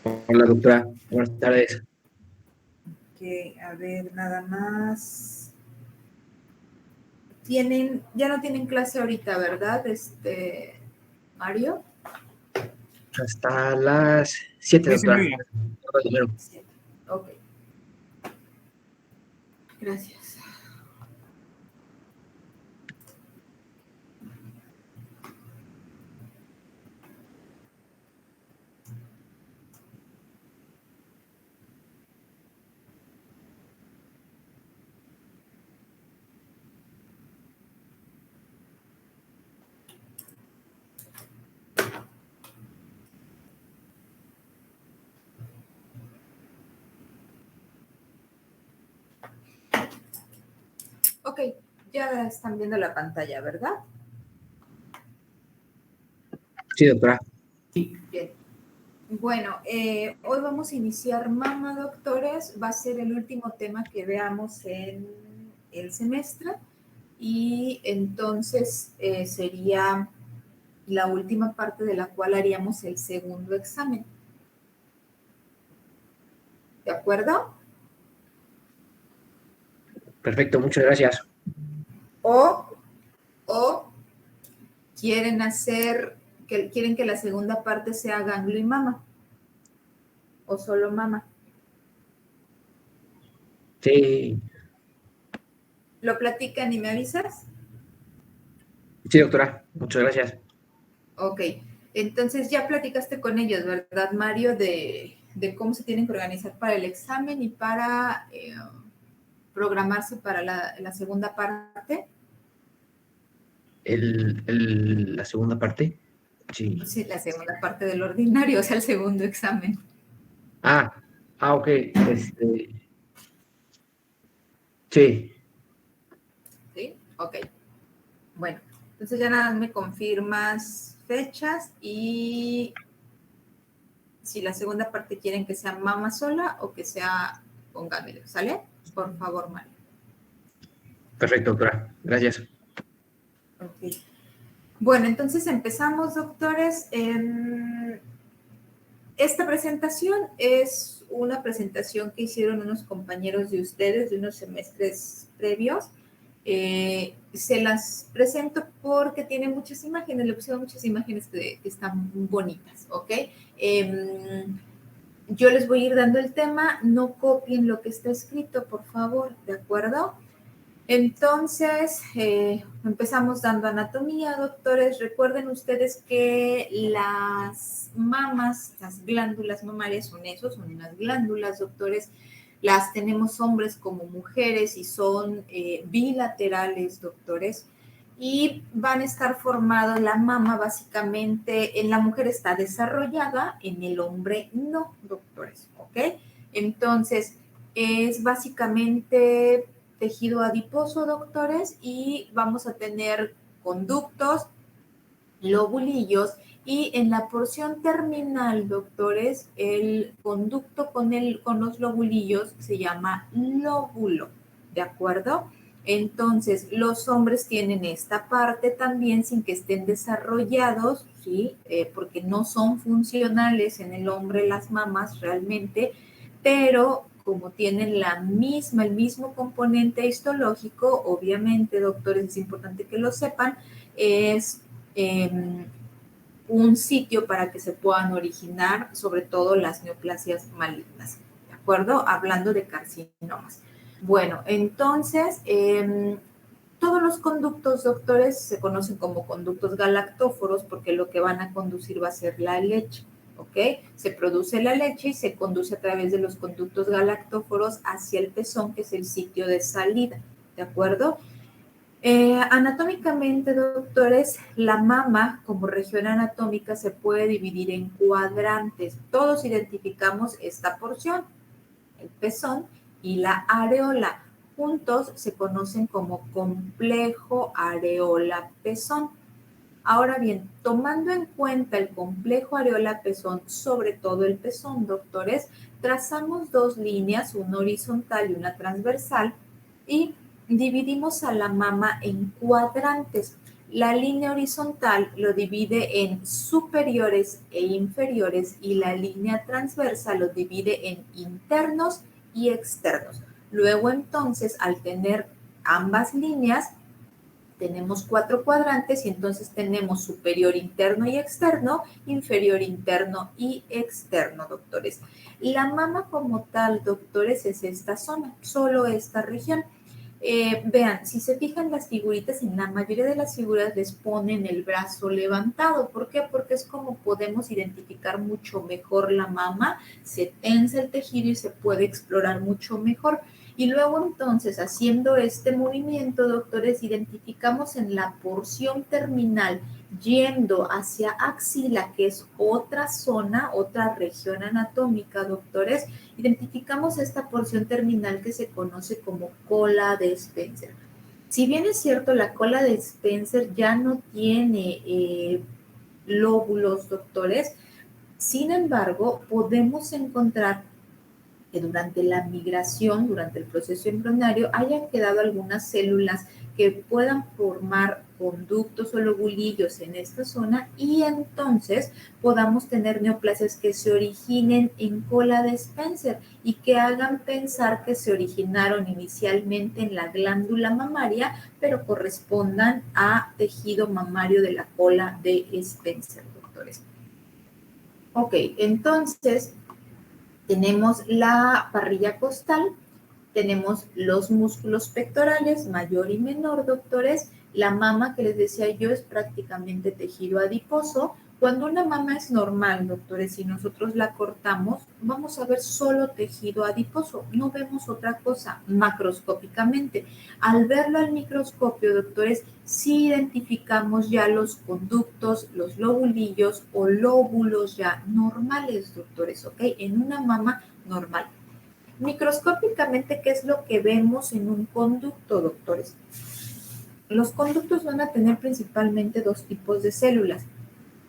Hola, doctora. Buenas tardes. Que, a ver, nada más. Ya no tienen clase ahorita, ¿verdad? Mario. Hasta las 7, doctora. 10:30. Sí. Ok. Gracias. Ok, ya están viendo la pantalla, ¿verdad? Sí, doctora. Sí. Bien. Bueno, hoy vamos a iniciar mama, doctores. Va a ser el último tema que veamos en el semestre y entonces sería la última parte de la cual haríamos el segundo examen. ¿De acuerdo? Perfecto, muchas gracias. O quieren quieren que la segunda parte sea ganglio y mama. O solo mama. Sí, ¿Lo platican y me avisas? sí, doctora. Muchas gracias. Ok. Entonces ya platicaste con ellos, ¿verdad, Mario? De cómo se tienen que organizar para el examen y para programarse para la segunda parte. La segunda parte. Sí. Sí, la segunda parte del ordinario, o sea, el segundo examen. Ok. Sí. ¿Sí? Ok. Bueno, entonces ya nada más me confirmas fechas y si la segunda parte quieren que sea mama sola o que sea con ganglio, ¿sale? Por favor, Mario. Perfecto, doctora. Gracias. Ok. Bueno, entonces empezamos, doctores. Esta presentación es una presentación que hicieron unos compañeros de ustedes de unos semestres previos. Se las presento porque tiene muchas imágenes, le pusieron muchas imágenes que están bonitas, ¿ok? Yo les voy a ir dando el tema, no copien lo que está escrito, por favor, ¿de acuerdo? Entonces, empezamos dando anatomía, doctores. Recuerden ustedes que las mamas, las glándulas mamarias son unas glándulas, doctores. Las tenemos hombres como mujeres y son bilaterales, doctores. Y van a estar formados, la mama básicamente, en la mujer está desarrollada, en el hombre no, doctores, ¿ok? Entonces, es básicamente tejido adiposo, doctores, y vamos a tener conductos, lobulillos, y en la porción terminal, doctores, el conducto con los lobulillos se llama lóbulo, ¿de acuerdo? Entonces, los hombres tienen esta parte también sin que estén desarrollados, ¿sí? Porque no son funcionales en el hombre las mamas realmente, pero como tienen el mismo componente histológico, obviamente, doctores, es importante que lo sepan, es un sitio para que se puedan originar, sobre todo las neoplasias malignas, ¿de acuerdo? Hablando de carcinomas. Bueno, entonces, todos los conductos, doctores, se conocen como conductos galactóforos porque lo que van a conducir va a ser la leche. ¿Ok? Se produce la leche y se conduce a través de los conductos galactóforos hacia el pezón, que es el sitio de salida, ¿de acuerdo? Anatómicamente, doctores, la mama como región anatómica se puede dividir en cuadrantes. Todos identificamos esta porción, el pezón y la areola. Juntos se conocen como complejo areola-pezón. Ahora bien, tomando en cuenta el complejo areola-pezón, sobre todo el pezón, doctores, trazamos dos líneas, una horizontal y una transversal, y dividimos a la mama en cuadrantes. La línea horizontal lo divide en superiores e inferiores y la línea transversa lo divide en internos y externos. Luego entonces, al tener ambas líneas, tenemos 4 cuadrantes y entonces tenemos superior interno y externo, inferior interno y externo, doctores. La mama como tal, doctores, es esta zona, solo esta región. Vean, si se fijan las figuritas, en la mayoría de las figuras les ponen el brazo levantado. ¿Por qué? Porque es como podemos identificar mucho mejor la mama, se tensa el tejido y se puede explorar mucho mejor. Y luego entonces, haciendo este movimiento, doctores, identificamos en la porción terminal yendo hacia axila, que es otra zona, otra región anatómica, doctores, identificamos esta porción terminal que se conoce como cola de Spencer. Si bien es cierto, la cola de Spencer ya no tiene lóbulos, doctores, sin embargo, podemos encontrar que durante la migración, durante el proceso embrionario, hayan quedado algunas células que puedan formar conductos o lobulillos en esta zona y entonces podamos tener neoplasias que se originen en cola de Spencer y que hagan pensar que se originaron inicialmente en la glándula mamaria, pero correspondan a tejido mamario de la cola de Spencer, doctores. Ok, entonces tenemos la parrilla costal, tenemos los músculos pectorales, mayor y menor, doctores. La mama, que les decía yo, es prácticamente tejido adiposo. Cuando una mama es normal, doctores, si nosotros la cortamos, vamos a ver solo tejido adiposo, no vemos otra cosa macroscópicamente. Al verlo al microscopio, doctores, sí identificamos ya los conductos, los lobulillos o lóbulos ya normales, doctores, ¿ok? En una mama normal. Microscópicamente, ¿qué es lo que vemos en un conducto, doctores? Los conductos van a tener principalmente dos tipos de células.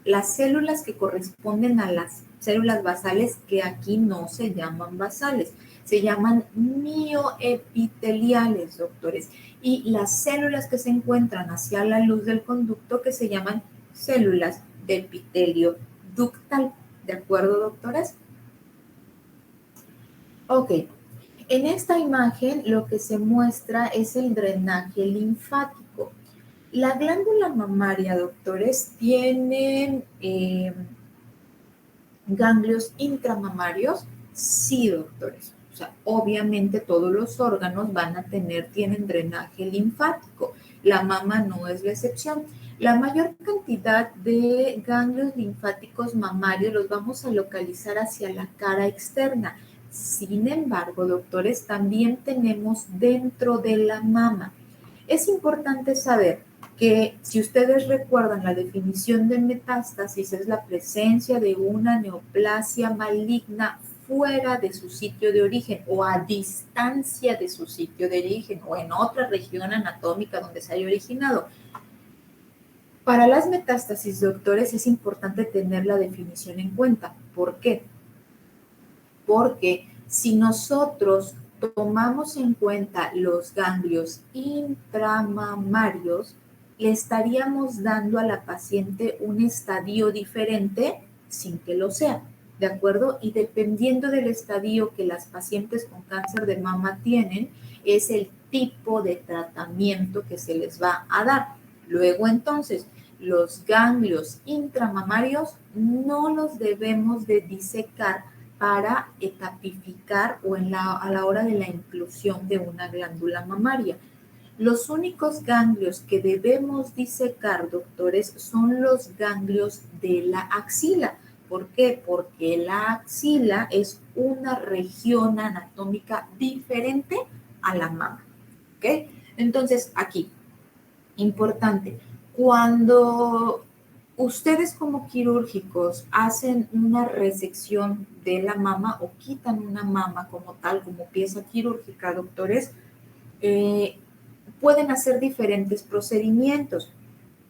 Las células que corresponden a las células basales, que aquí no se llaman basales, se llaman mioepiteliales, doctores. Y las células que se encuentran hacia la luz del conducto, que se llaman células de epitelio ductal. ¿De acuerdo, doctores? Ok. En esta imagen lo que se muestra es el drenaje linfático. La glándula mamaria, doctores, tiene ganglios intramamarios. Sí, doctores. O sea, obviamente todos los órganos tienen drenaje linfático. La mama no es la excepción. La mayor cantidad de ganglios linfáticos mamarios los vamos a localizar hacia la cara externa. Sin embargo, doctores, también tenemos dentro de la mama. Es importante saber que si ustedes recuerdan la definición de metástasis, es la presencia de una neoplasia maligna fuera de su sitio de origen o a distancia de su sitio de origen o en otra región anatómica donde se haya originado. Para las metástasis, doctores, es importante tener la definición en cuenta. ¿Por qué? Porque si nosotros tomamos en cuenta los ganglios intramamarios, le estaríamos dando a la paciente un estadio diferente sin que lo sea, ¿de acuerdo? Y dependiendo del estadio que las pacientes con cáncer de mama tienen, es el tipo de tratamiento que se les va a dar. Luego, entonces, los ganglios intramamarios no los debemos de disecar para etapificar o a la hora de la inclusión de una glándula mamaria. Los únicos ganglios que debemos disecar, doctores, son los ganglios de la axila. ¿Por qué? Porque la axila es una región anatómica diferente a la mama. ¿Ok? Entonces, aquí, importante, cuando ustedes como quirúrgicos hacen una resección de la mama o quitan una mama como tal, como pieza quirúrgica, doctores, pueden hacer diferentes procedimientos.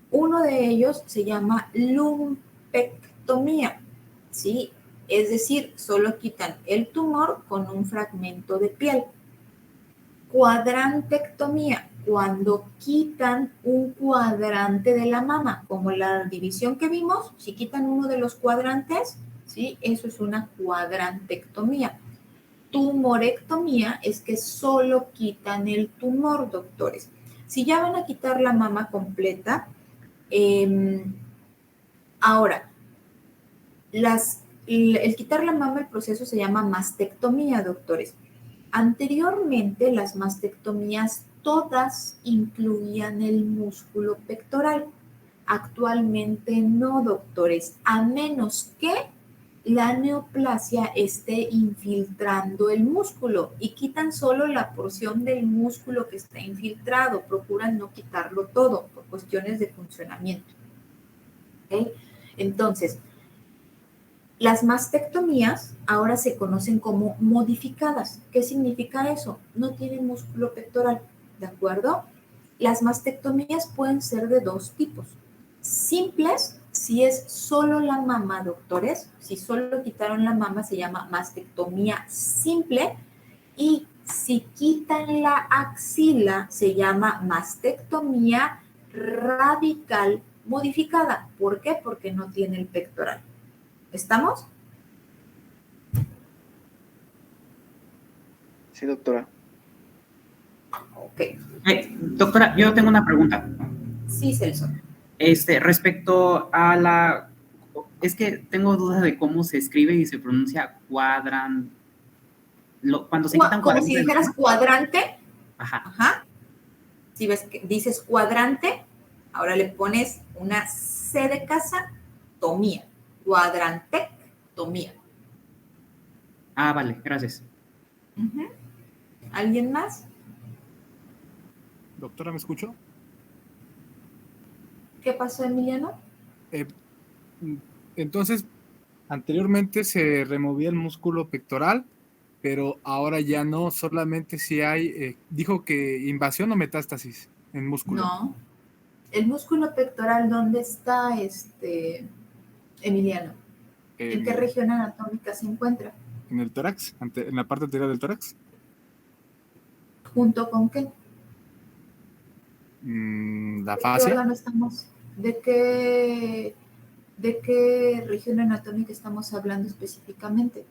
Uno de ellos se llama lumpectomía, ¿sí? Es decir, solo quitan el tumor con un fragmento de piel. Cuadrantectomía. cuando quitan un cuadrante de la mama, como la división que vimos, si quitan uno de los cuadrantes, ¿sí? Eso es una cuadrantectomía. Tumorectomía es que solo quitan el tumor, doctores. Si ya van a quitar la mama completa, ahora, el quitar la mama, el proceso se llama mastectomía, doctores. Anteriormente, las mastectomías todas incluían el músculo pectoral. Actualmente no, doctores, a menos que la neoplasia esté infiltrando el músculo y quitan solo la porción del músculo que está infiltrado, procuran no quitarlo todo por cuestiones de funcionamiento. ¿Okay? Entonces, las mastectomías ahora se conocen como modificadas. ¿Qué significa eso? No tienen músculo pectoral, ¿de acuerdo? Las mastectomías pueden ser de dos tipos. Simples, si es solo la mama, doctores, si solo quitaron la mama se llama mastectomía simple, y si quitan la axila se llama mastectomía radical modificada. ¿Por qué? Porque no tiene el pectoral. ¿Estamos? Sí, doctora. Ok. Doctora, yo tengo una pregunta. Sí, Celso. Respecto a la... Es que tengo dudas de cómo se escribe y se pronuncia cuando se quitan Como si cuadrantes. dijeras cuadrante. Ajá. Ajá. Si ves que dices cuadrante, ahora le pones una C de casa, tomía. Cuadrantectomía. Ah, vale, gracias. Uh-huh. ¿Alguien más? Doctora, ¿me escucho? ¿Qué pasó, Emiliano? Entonces, anteriormente se removía el músculo pectoral, pero ahora ya no, solamente si hay, dijo que invasión o metástasis en músculo. No. El músculo pectoral, ¿dónde está, Emiliano? ¿En qué región anatómica se encuentra? En el tórax, en la parte anterior del tórax. ¿Junto con qué? La ¿De qué fascia. órgano estamos? ¿De qué región anatómica estamos hablando específicamente?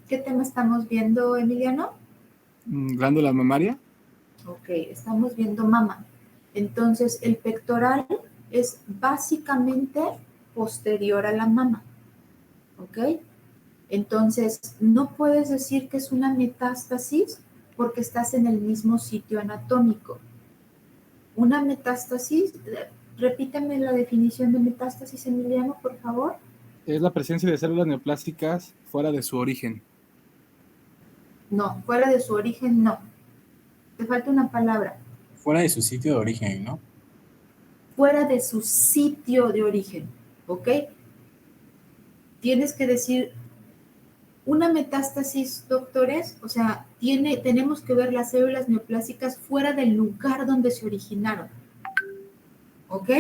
¿Qué tema estamos viendo, Emiliano? Glándula mamaria. Ok, estamos viendo mama. Entonces, el pectoral es básicamente posterior a la mama. ¿Ok? Entonces, no puedes decir que es una metástasis porque estás en el mismo sitio anatómico. Una metástasis, repíteme la definición de metástasis, Emiliano, por favor. Es la presencia de células neoplásticas fuera de su origen. No, fuera de su origen, no. Te falta una palabra. Fuera de su sitio de origen, ¿no? Fuera de su sitio de origen, ¿ok? Tienes que decir una metástasis, doctores, o sea, tenemos que ver las células neoplásicas fuera del lugar donde se originaron, ¿ok?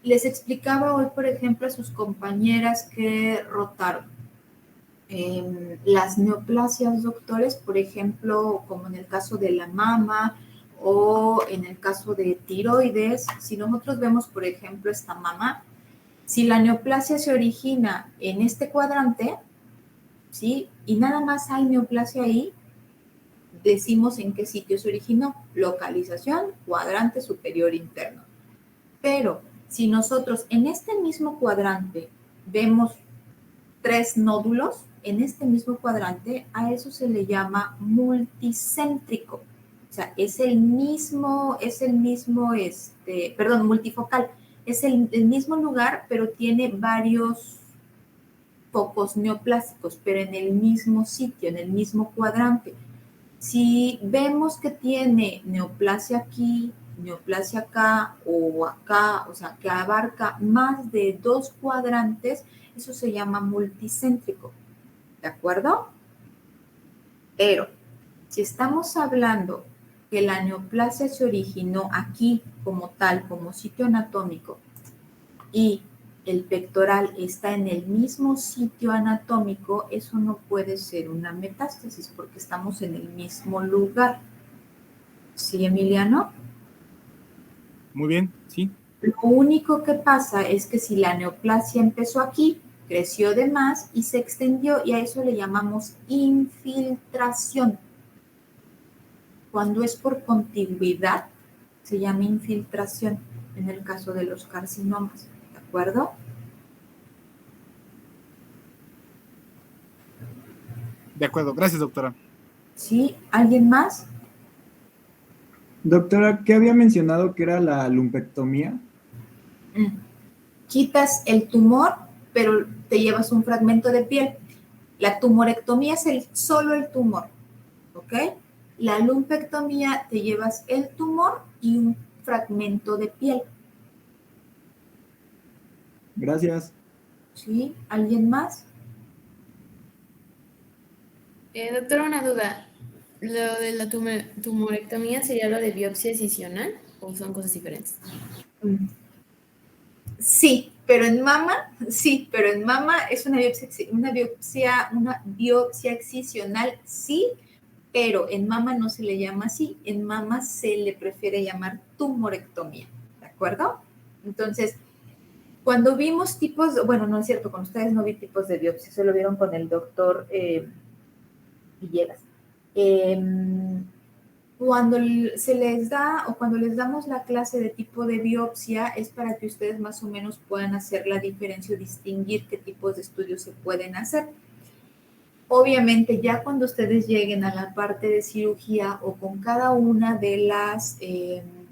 Les explicaba hoy, por ejemplo, a sus compañeras que rotaron. Las neoplasias, doctores, por ejemplo, como en el caso de la mama o en el caso de tiroides, si nosotros vemos, por ejemplo, esta mama, si la neoplasia se origina en este cuadrante, ¿sí? Y nada más hay neoplasia ahí, decimos en qué sitio se originó. Localización, cuadrante superior interno. Pero si nosotros en este mismo cuadrante vemos 3 nódulos, en este mismo cuadrante, a eso se le llama multicéntrico. O sea, es el mismo, multifocal. Es el mismo lugar, pero tiene varios focos neoplásicos, pero en el mismo sitio, en el mismo cuadrante. Si vemos que tiene neoplasia aquí, neoplasia acá, o sea, que abarca más de 2 cuadrantes, eso se llama multicéntrico, ¿de acuerdo? Pero si estamos hablando que la neoplasia se originó aquí como tal, como sitio anatómico, y el pectoral está en el mismo sitio anatómico, eso no puede ser una metástasis porque estamos en el mismo lugar. ¿Sí, Emiliano? Muy bien, sí. Lo único que pasa es que si la neoplasia empezó aquí, creció de más y se extendió, y a eso le llamamos infiltración. Cuando es por contigüidad, se llama infiltración en el caso de los carcinomas, ¿de acuerdo? De acuerdo, gracias, doctora. ¿Sí? ¿Alguien más? Doctora, ¿qué había mencionado que era la lumpectomía? Quitas el tumor, pero te llevas un fragmento de piel. La tumorectomía es solo el tumor, ¿ok? La lumpectomía te llevas el tumor y un fragmento de piel. Gracias. ¿Sí? ¿Alguien más? Doctora, una duda. ¿Lo de la tumorectomía sería lo de biopsia excisional o son cosas diferentes? Sí, pero en mama es una biopsia excisional, sí, pero en mama no se le llama así, en mama se le prefiere llamar tumorectomía, ¿de acuerdo? Entonces, cuando vimos tipos, bueno, no es cierto, con ustedes no vi tipos de biopsia, se lo vieron con el doctor Villegas. Cuando se les da o cuando les damos la clase de tipo de biopsia es para que ustedes más o menos puedan hacer la diferencia o distinguir qué tipos de estudios se pueden hacer. Obviamente ya cuando ustedes lleguen a la parte de cirugía o con cada una de las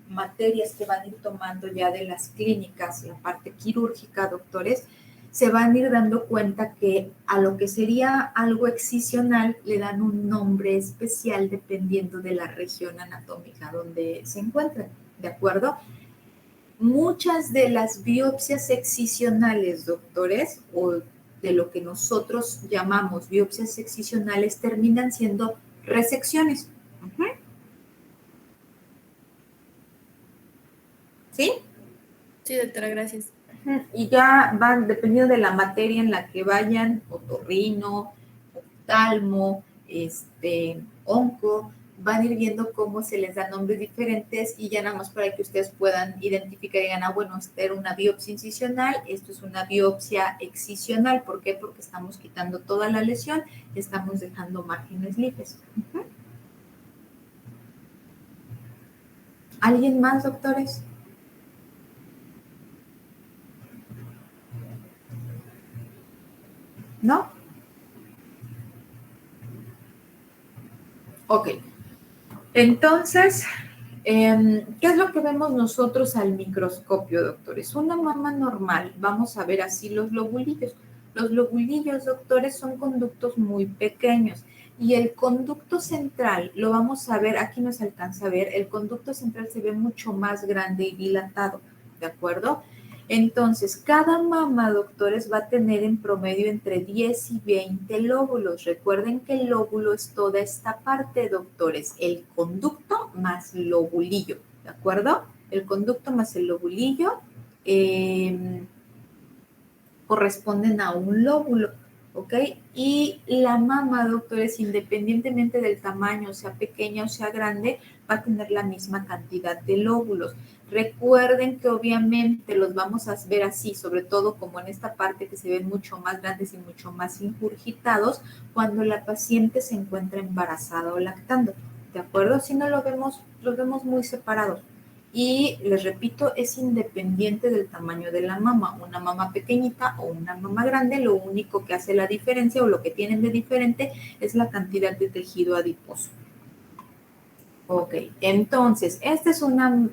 materias que van a ir tomando ya de las clínicas, la parte quirúrgica, doctores, se van a ir dando cuenta que a lo que sería algo excisional le dan un nombre especial dependiendo de la región anatómica donde se encuentren, ¿de acuerdo? Muchas de las biopsias excisionales, doctores, o de lo que nosotros llamamos biopsias excisionales, terminan siendo resecciones. ¿Sí? Sí, doctora, gracias. Y ya van, dependiendo de la materia en la que vayan, otorrino, oftalmo, onco, van a ir viendo cómo se les da nombres diferentes y ya nada más para que ustedes puedan identificar y digan, bueno, esta era una biopsia incisional, esto es una biopsia excisional. ¿Por qué? Porque estamos quitando toda la lesión y estamos dejando márgenes libres. ¿Alguien más, doctores? ¿No? Ok. Entonces, ¿qué es lo que vemos nosotros al microscopio, doctores? Una mama normal, vamos a ver así los lobulillos. Los lobulillos, doctores, son conductos muy pequeños y el conducto central, lo vamos a ver, aquí no se alcanza a ver, el conducto central se ve mucho más grande y dilatado, ¿de acuerdo? Entonces, cada mama, doctores, va a tener en promedio entre 10 y 20 lóbulos. Recuerden que el lóbulo es toda esta parte, doctores, el conducto más lobulillo, ¿de acuerdo? El conducto más el lobulillo corresponden a un lóbulo, ¿ok? Y la mama, doctores, independientemente del tamaño, sea pequeña o sea grande, va a tener la misma cantidad de lóbulos. Recuerden que obviamente los vamos a ver así, sobre todo como en esta parte que se ven mucho más grandes y mucho más ingurgitados cuando la paciente se encuentra embarazada o lactando, ¿de acuerdo? Si no los vemos muy separados. Y les repito, es independiente del tamaño de la mama. Una mama pequeñita o una mama grande, lo único que hace la diferencia o lo que tienen de diferente es la cantidad de tejido adiposo. Ok, entonces, esta es una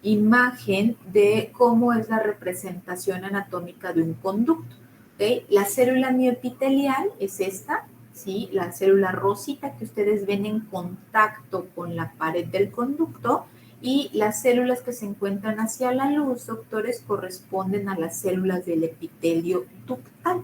imagen de cómo es la representación anatómica de un conducto. ¿Okay? La célula mioepitelial es esta, ¿sí? La célula rosita que ustedes ven en contacto con la pared del conducto, y las células que se encuentran hacia la luz, doctores, corresponden a las células del epitelio ductal.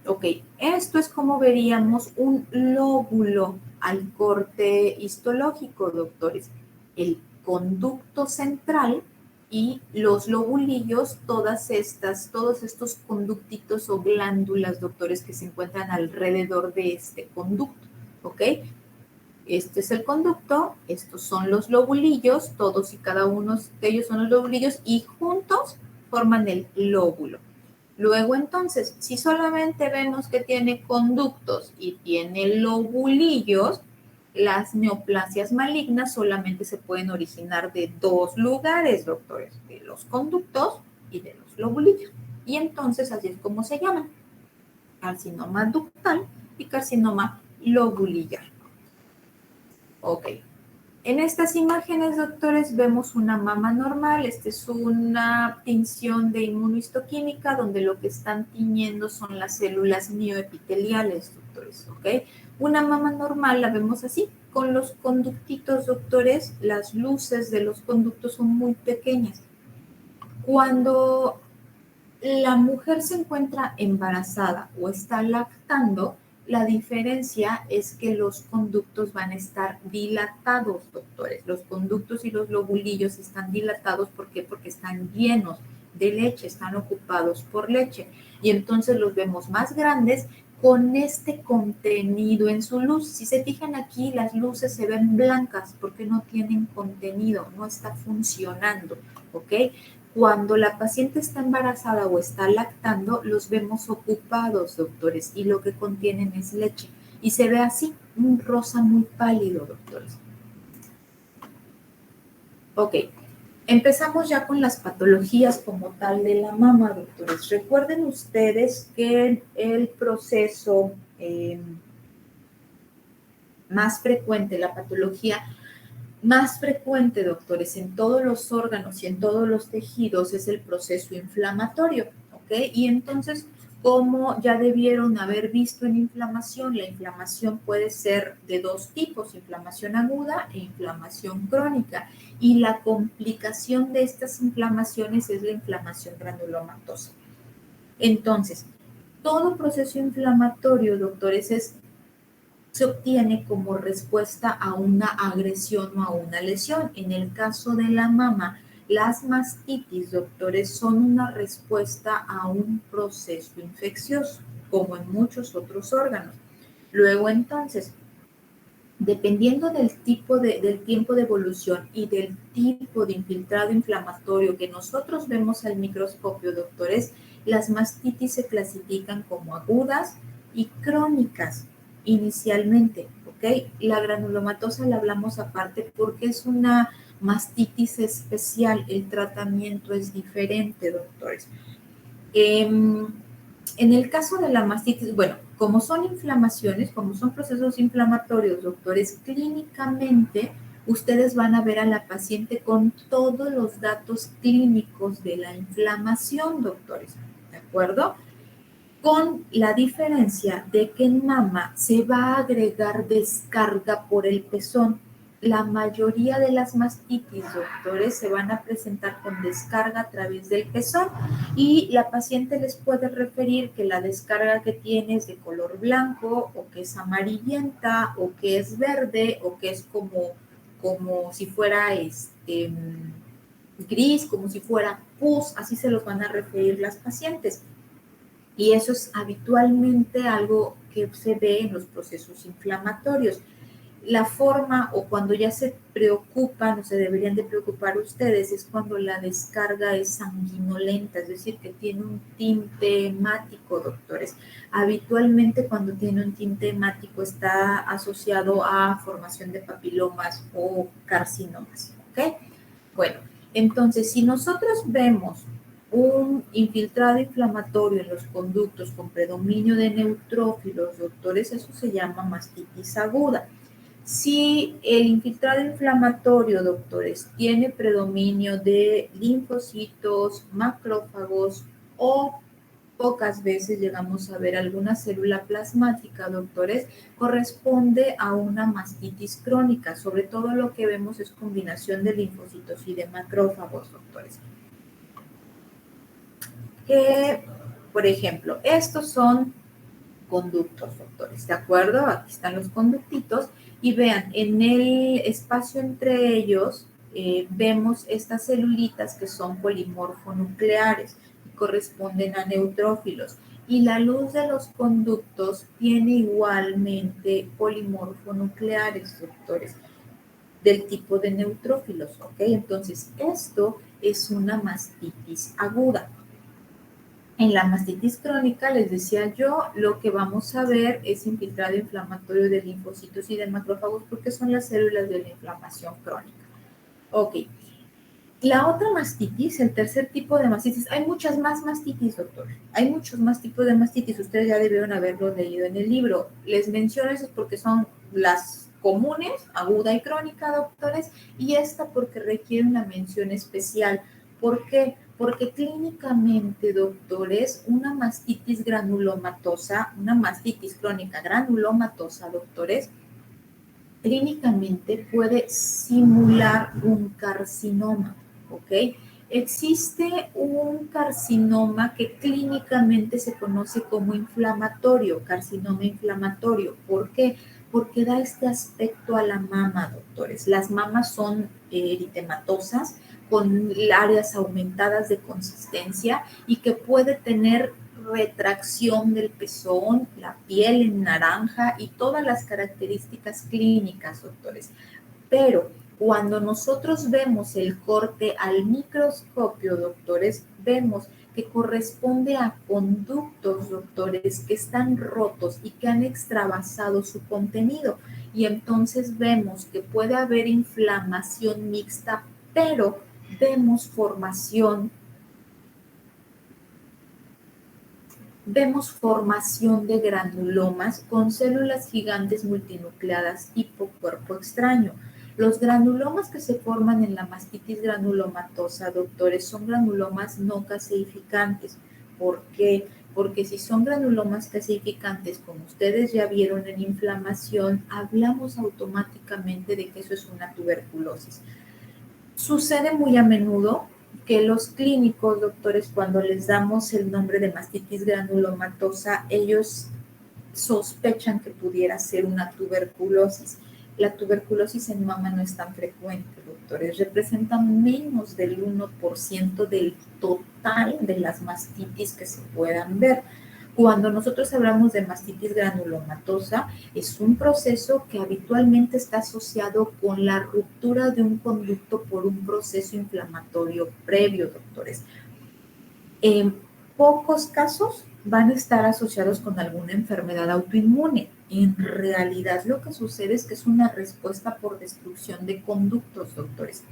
Ok, esto es como veríamos un lóbulo al corte histológico, doctores. El conducto central y los lobulillos, todos estos conductitos o glándulas, doctores, que se encuentran alrededor de este conducto, ¿ok? Este es el conducto, estos son los lobulillos, todos y cada uno de ellos son los lobulillos y juntos forman el lóbulo. Luego, entonces, si solamente vemos que tiene conductos y tiene lobulillos, las neoplasias malignas solamente se pueden originar de dos lugares, doctores, de los conductos y de los lobulillos. Y entonces, así es como se llaman: carcinoma ductal y carcinoma lobulillar. Ok. En estas imágenes, doctores, vemos una mama normal. Esta es una tinción de inmunohistoquímica donde lo que están tiñendo son las células mioepiteliales, doctores, ¿ok? Una mama normal la vemos así, con los conductitos, doctores. Las luces de los conductos son muy pequeñas. Cuando la mujer se encuentra embarazada o está lactando, la diferencia es que los conductos van a estar dilatados, doctores. Los conductos y los lobulillos están dilatados. ¿Por qué? Porque están llenos de leche, están ocupados por leche. Y entonces los vemos más grandes con este contenido en su luz. Si se fijan aquí, las luces se ven blancas porque no tienen contenido, no está funcionando, ¿ok? Cuando la paciente está embarazada o está lactando, los vemos ocupados, doctores, y lo que contienen es leche. Y se ve así, un rosa muy pálido, doctores. Ok, empezamos ya con las patologías como tal de la mama, doctores. Recuerden ustedes que el proceso más frecuente, la patología más frecuente, doctores, en todos los órganos y en todos los tejidos es el proceso inflamatorio, ¿ok? Y entonces, como ya debieron haber visto en inflamación, la inflamación puede ser de dos tipos: inflamación aguda e inflamación crónica. Y la complicación de estas inflamaciones es la inflamación granulomatosa. Entonces, todo proceso inflamatorio, doctores, se obtiene como respuesta a una agresión o a una lesión. En el caso de la mama, las mastitis, doctores, son una respuesta a un proceso infeccioso, como en muchos otros órganos. Luego, entonces, dependiendo del tiempo de evolución y del tipo de infiltrado inflamatorio que nosotros vemos al microscopio, doctores, las mastitis se clasifican como agudas y crónicas inicialmente, ¿ok? La granulomatosa la hablamos aparte porque es una mastitis especial, el tratamiento es diferente, doctores. En el caso de la mastitis, bueno, como son inflamaciones, como son procesos inflamatorios, doctores, clínicamente ustedes van a ver a la paciente con todos los datos clínicos de la inflamación, doctores, ¿de acuerdo? Con la diferencia de que en mama se va a agregar descarga por el pezón. La mayoría de las mastitis, doctores, se van a presentar con descarga a través del pezón y la paciente les puede referir que la descarga que tiene es de color blanco o que es amarillenta o que es verde o que es como si fuera gris, como si fuera pus, así se los van a referir las pacientes. Y eso es habitualmente algo que se ve en los procesos inflamatorios. La forma o cuando ya se preocupan o se deberían de preocupar ustedes es cuando la descarga es sanguinolenta, es decir, que tiene un tinte hemático, doctores. Habitualmente cuando tiene un tinte hemático está asociado a formación de papilomas o carcinomas, ¿ok? Bueno, entonces si nosotros vemos un infiltrado inflamatorio en los conductos con predominio de neutrófilos, doctores, eso se llama mastitis aguda. Si el infiltrado inflamatorio, doctores, tiene predominio de linfocitos, macrófagos o pocas veces llegamos a ver alguna célula plasmática, doctores, corresponde a una mastitis crónica. Sobre todo lo que vemos es combinación de linfocitos y de macrófagos, doctores. Por ejemplo, estos son conductos, doctores, ¿de acuerdo? Aquí están los conductitos y vean, en el espacio entre ellos, vemos estas celulitas que son polimorfonucleares y corresponden a neutrófilos. Y la luz de los conductos tiene igualmente polimorfonucleares, doctores, del tipo de neutrófilos, ¿ok? Entonces, esto es una mastitis aguda. En la mastitis crónica, les decía yo, lo que vamos a ver es infiltrado inflamatorio de linfocitos y de macrófagos porque son las células de la inflamación crónica. Ok. La otra mastitis, el tercer tipo de mastitis, hay muchas más mastitis, doctor. Hay muchos más tipos de mastitis. Ustedes ya debieron haberlo leído en el libro. Les menciono eso porque son las comunes, aguda y crónica, doctores, y esta porque requiere una mención especial. ¿Por qué? Porque clínicamente, doctores, una mastitis granulomatosa, una mastitis crónica granulomatosa, doctores, clínicamente puede simular un carcinoma, ¿ok? Existe un carcinoma que clínicamente se conoce como inflamatorio, carcinoma inflamatorio. ¿Por qué? Porque da este aspecto a la mama, doctores. Las mamas son eritematosas, con áreas aumentadas de consistencia y que puede tener retracción del pezón, la piel en naranja y todas las características clínicas, doctores. Pero cuando nosotros vemos el corte al microscopio, doctores, vemos que corresponde a conductos, doctores, que están rotos y que han extravasado su contenido. Y entonces vemos que puede haber inflamación mixta, pero vemos formación de granulomas con células gigantes multinucleadas tipo cuerpo extraño. Los granulomas que se forman en la mastitis granulomatosa, doctores, son granulomas no caseificantes. ¿Por qué? Porque si son granulomas caseificantes, como ustedes ya vieron en inflamación, hablamos automáticamente de que eso es una tuberculosis. Sucede muy a menudo que los clínicos, doctores, cuando les damos el nombre de mastitis granulomatosa, ellos sospechan que pudiera ser una tuberculosis. La tuberculosis en mama no es tan frecuente, doctores, representa menos del 1% del total de las mastitis que se puedan ver. Cuando nosotros hablamos de mastitis granulomatosa, es un proceso que habitualmente está asociado con la ruptura de un conducto por un proceso inflamatorio previo, doctores. En pocos casos van a estar asociados con alguna enfermedad autoinmune. En realidad lo que sucede es que es una respuesta por destrucción de conductos, doctores.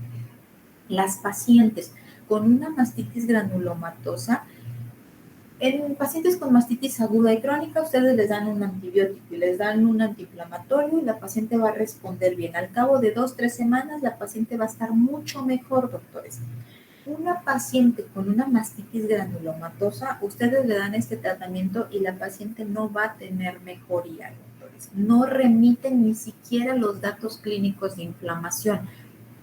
Las pacientes con una mastitis granulomatosa, en pacientes con mastitis aguda y crónica, ustedes les dan un antibiótico y les dan un antiinflamatorio y la paciente va a responder bien. Al cabo de 2-3 semanas, la paciente va a estar mucho mejor, doctores. Una paciente con una mastitis granulomatosa, ustedes le dan este tratamiento y la paciente no va a tener mejoría, doctores. No remiten ni siquiera los datos clínicos de inflamación.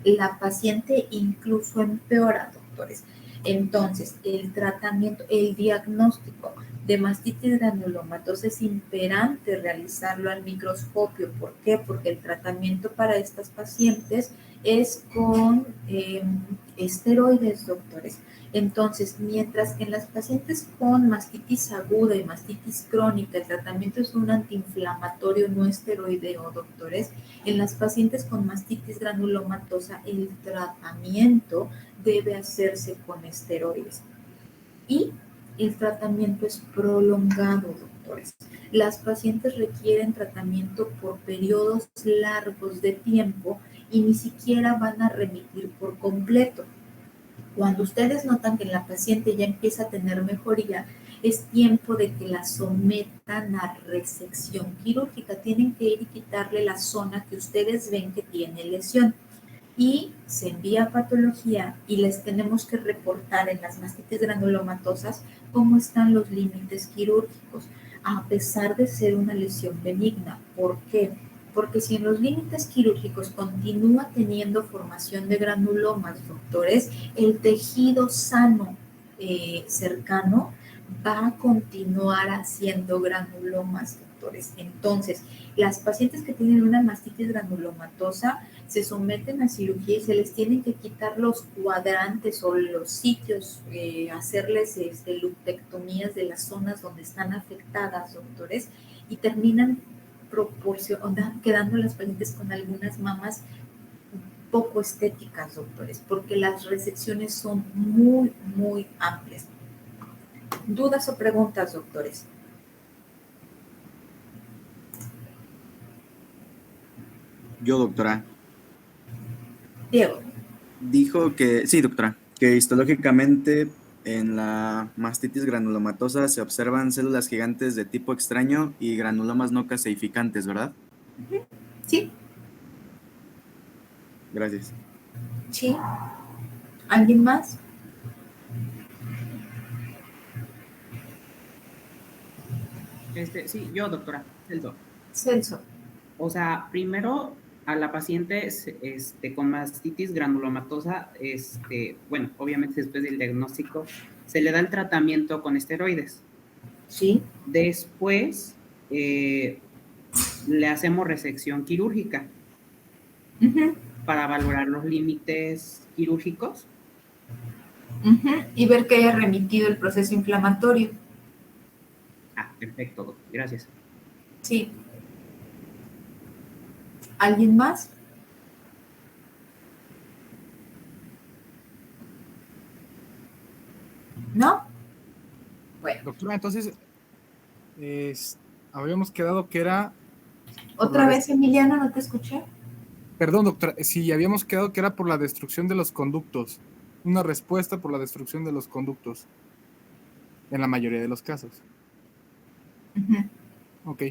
La paciente incluso empeora, doctores. Entonces, el tratamiento, el diagnóstico de mastitis granulomatosa es imperante realizarlo al microscopio. ¿Por qué? Porque el tratamiento para estas pacientes es con esteroides, doctores. Entonces, mientras que en las pacientes con mastitis aguda y mastitis crónica el tratamiento es un antiinflamatorio no esteroideo, doctores, en las pacientes con mastitis granulomatosa el tratamiento debe hacerse con esteroides. Y el tratamiento es prolongado, doctores. Las pacientes requieren tratamiento por periodos largos de tiempo y ni siquiera van a remitir por completo. Cuando ustedes notan que la paciente ya empieza a tener mejoría, es tiempo de que la sometan a resección quirúrgica. Tienen que ir y quitarle la zona que ustedes ven que tiene lesión. Y se envía a patología y les tenemos que reportar en las mastitis granulomatosas cómo están los límites quirúrgicos, a pesar de ser una lesión benigna. ¿Por qué? Porque si en los límites quirúrgicos continúa teniendo formación de granulomas, doctores, el tejido sano cercano va a continuar haciendo granulomas, doctores. doctores. Entonces, las pacientes que tienen una mastitis granulomatosa se someten a cirugía y se les tienen que quitar los cuadrantes o los sitios, hacerles lumpectomías de las zonas donde están afectadas, doctores, y terminan quedando las pacientes con algunas mamas poco estéticas, doctores, porque las resecciones son muy, muy amplias. ¿Dudas o preguntas, doctores? Yo, doctora. Diego. Dijo que, sí, doctora, que histológicamente en la mastitis granulomatosa se observan células gigantes de tipo extraño y granulomas no caseificantes, ¿verdad? Sí. Gracias. Sí. ¿Alguien más? Sí, yo, doctora, Celso. Celso. O sea, primero a la paciente con mastitis granulomatosa, bueno, obviamente después del diagnóstico, se le da el tratamiento con esteroides. Sí. Después le hacemos resección quirúrgica para valorar los límites quirúrgicos. Y ver que haya remitido el proceso inflamatorio. Ah, perfecto, doctor. Gracias. Sí. ¿Alguien más? ¿No? Bueno. Doctora, entonces, habíamos quedado que era... ¿Otra vez, Emiliano, no te escuché? Perdón, doctora, sí, habíamos quedado que era por la destrucción de los conductos. Una respuesta por la destrucción de los conductos. En la mayoría de los casos. Ok.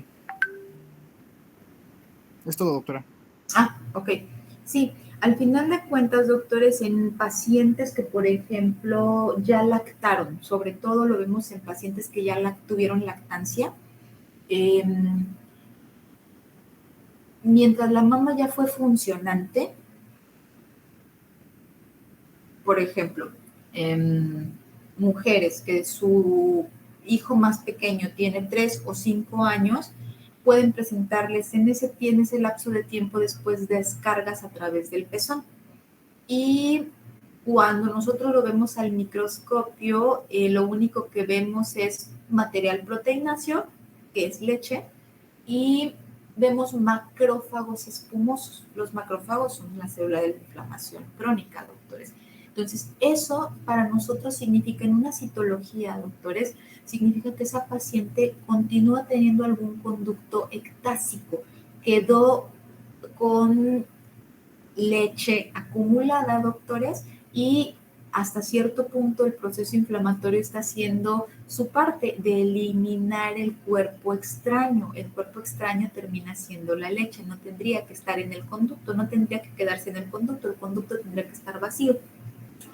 Es todo, doctora. Ok. Sí, al final de cuentas, doctores, en pacientes que, por ejemplo, ya lactaron, sobre todo lo vemos en pacientes que ya tuvieron lactancia, mientras la mama ya fue funcionante, por ejemplo, mujeres que su hijo más pequeño tiene 3 o 5 años, pueden presentarles en ese lapso de tiempo después descargas a través del pezón. Y cuando nosotros lo vemos al microscopio, lo único que vemos es material proteináceo, que es leche, y vemos macrófagos espumosos. Los macrófagos son la célula de la inflamación crónica, doctores. Entonces, eso para nosotros significa, en una citología, doctores, significa que esa paciente continúa teniendo algún conducto ectásico, quedó con leche acumulada, doctores, y hasta cierto punto el proceso inflamatorio está haciendo su parte de eliminar el cuerpo extraño. El cuerpo extraño termina siendo la leche, no tendría que estar en el conducto, no tendría que quedarse en el conducto tendría que estar vacío.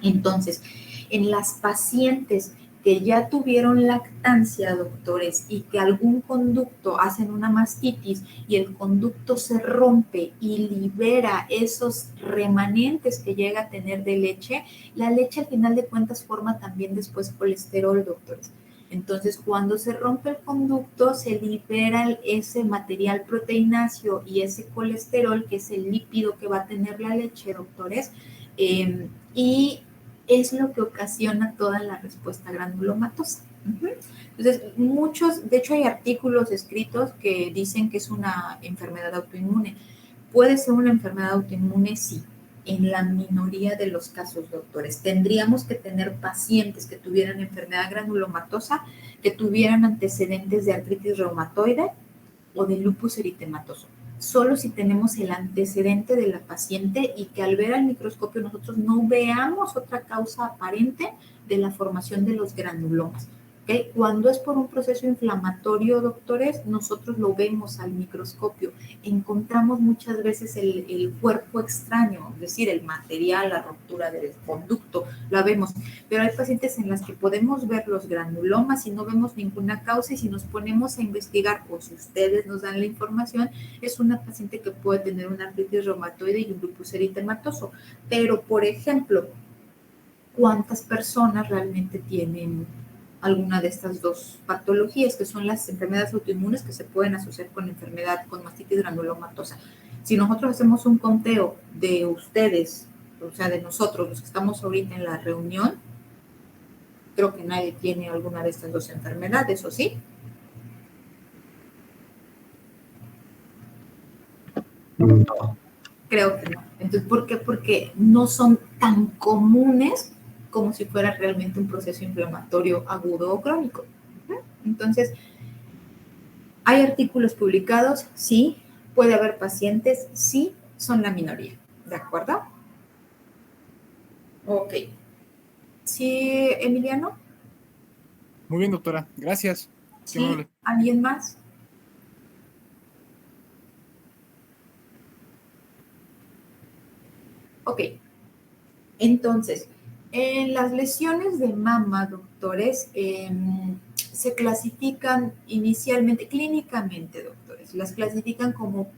Entonces, en las pacientes que ya tuvieron lactancia, doctores, y que algún conducto hacen una mastitis y el conducto se rompe y libera esos remanentes que llega a tener de leche, la leche al final de cuentas forma también después colesterol, doctores. Entonces, cuando se rompe el conducto, se libera ese material proteináceo y ese colesterol, que es el lípido que va a tener la leche, doctores, y es lo que ocasiona toda la respuesta granulomatosa. Entonces, de hecho hay artículos escritos que dicen que es una enfermedad autoinmune. ¿Puede ser una enfermedad autoinmune? Sí, en la minoría de los casos, doctores. Tendríamos que tener pacientes que tuvieran enfermedad granulomatosa, que tuvieran antecedentes de artritis reumatoide o de lupus eritematoso. Solo si tenemos el antecedente de la paciente y que al ver al microscopio nosotros no veamos otra causa aparente de la formación de los granulomas. ¿Okay? Cuando es por un proceso inflamatorio, doctores, nosotros lo vemos al microscopio. Encontramos muchas veces el cuerpo extraño, es decir, el material, la ruptura del conducto, la vemos. Pero hay pacientes en las que podemos ver los granulomas y no vemos ninguna causa, y si nos ponemos a investigar, o si ustedes nos dan la información, es una paciente que puede tener una artritis reumatoide y un lupus eritematoso. Pero, por ejemplo, ¿cuántas personas realmente tienen alguna de estas dos patologías, que son las enfermedades autoinmunes que se pueden asociar con enfermedad, con mastitis granulomatosa. Si nosotros hacemos un conteo de ustedes, o sea, de nosotros, los que estamos ahorita en la reunión, creo que nadie tiene alguna de estas dos enfermedades, ¿o sí? No. Creo que no. Entonces, ¿por qué? Porque no son tan comunes como si fuera realmente un proceso inflamatorio agudo o crónico. Entonces, ¿hay artículos publicados? Sí. ¿Puede haber pacientes? Sí. Son la minoría. ¿De acuerdo? Ok. ¿Sí, Emiliano? Muy bien, doctora. Gracias. Qué ¿Sí? amable. ¿Alguien más? Ok. Entonces, en las lesiones de mama, doctores, se clasifican inicialmente, clínicamente, doctores, las clasifican como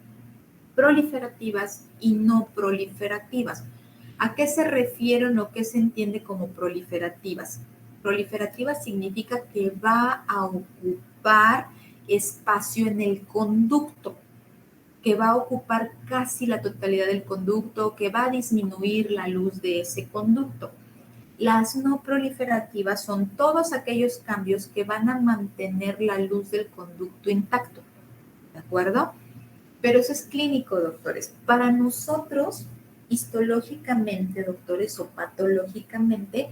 proliferativas y no proliferativas. ¿A qué se refieren o qué se entiende como proliferativas? Proliferativas significa que va a ocupar espacio en el conducto, que va a ocupar casi la totalidad del conducto, que va a disminuir la luz de ese conducto. Las no proliferativas son todos aquellos cambios que van a mantener la luz del conducto intacto, ¿de acuerdo? Pero eso es clínico, doctores. Para nosotros, histológicamente, doctores, o patológicamente,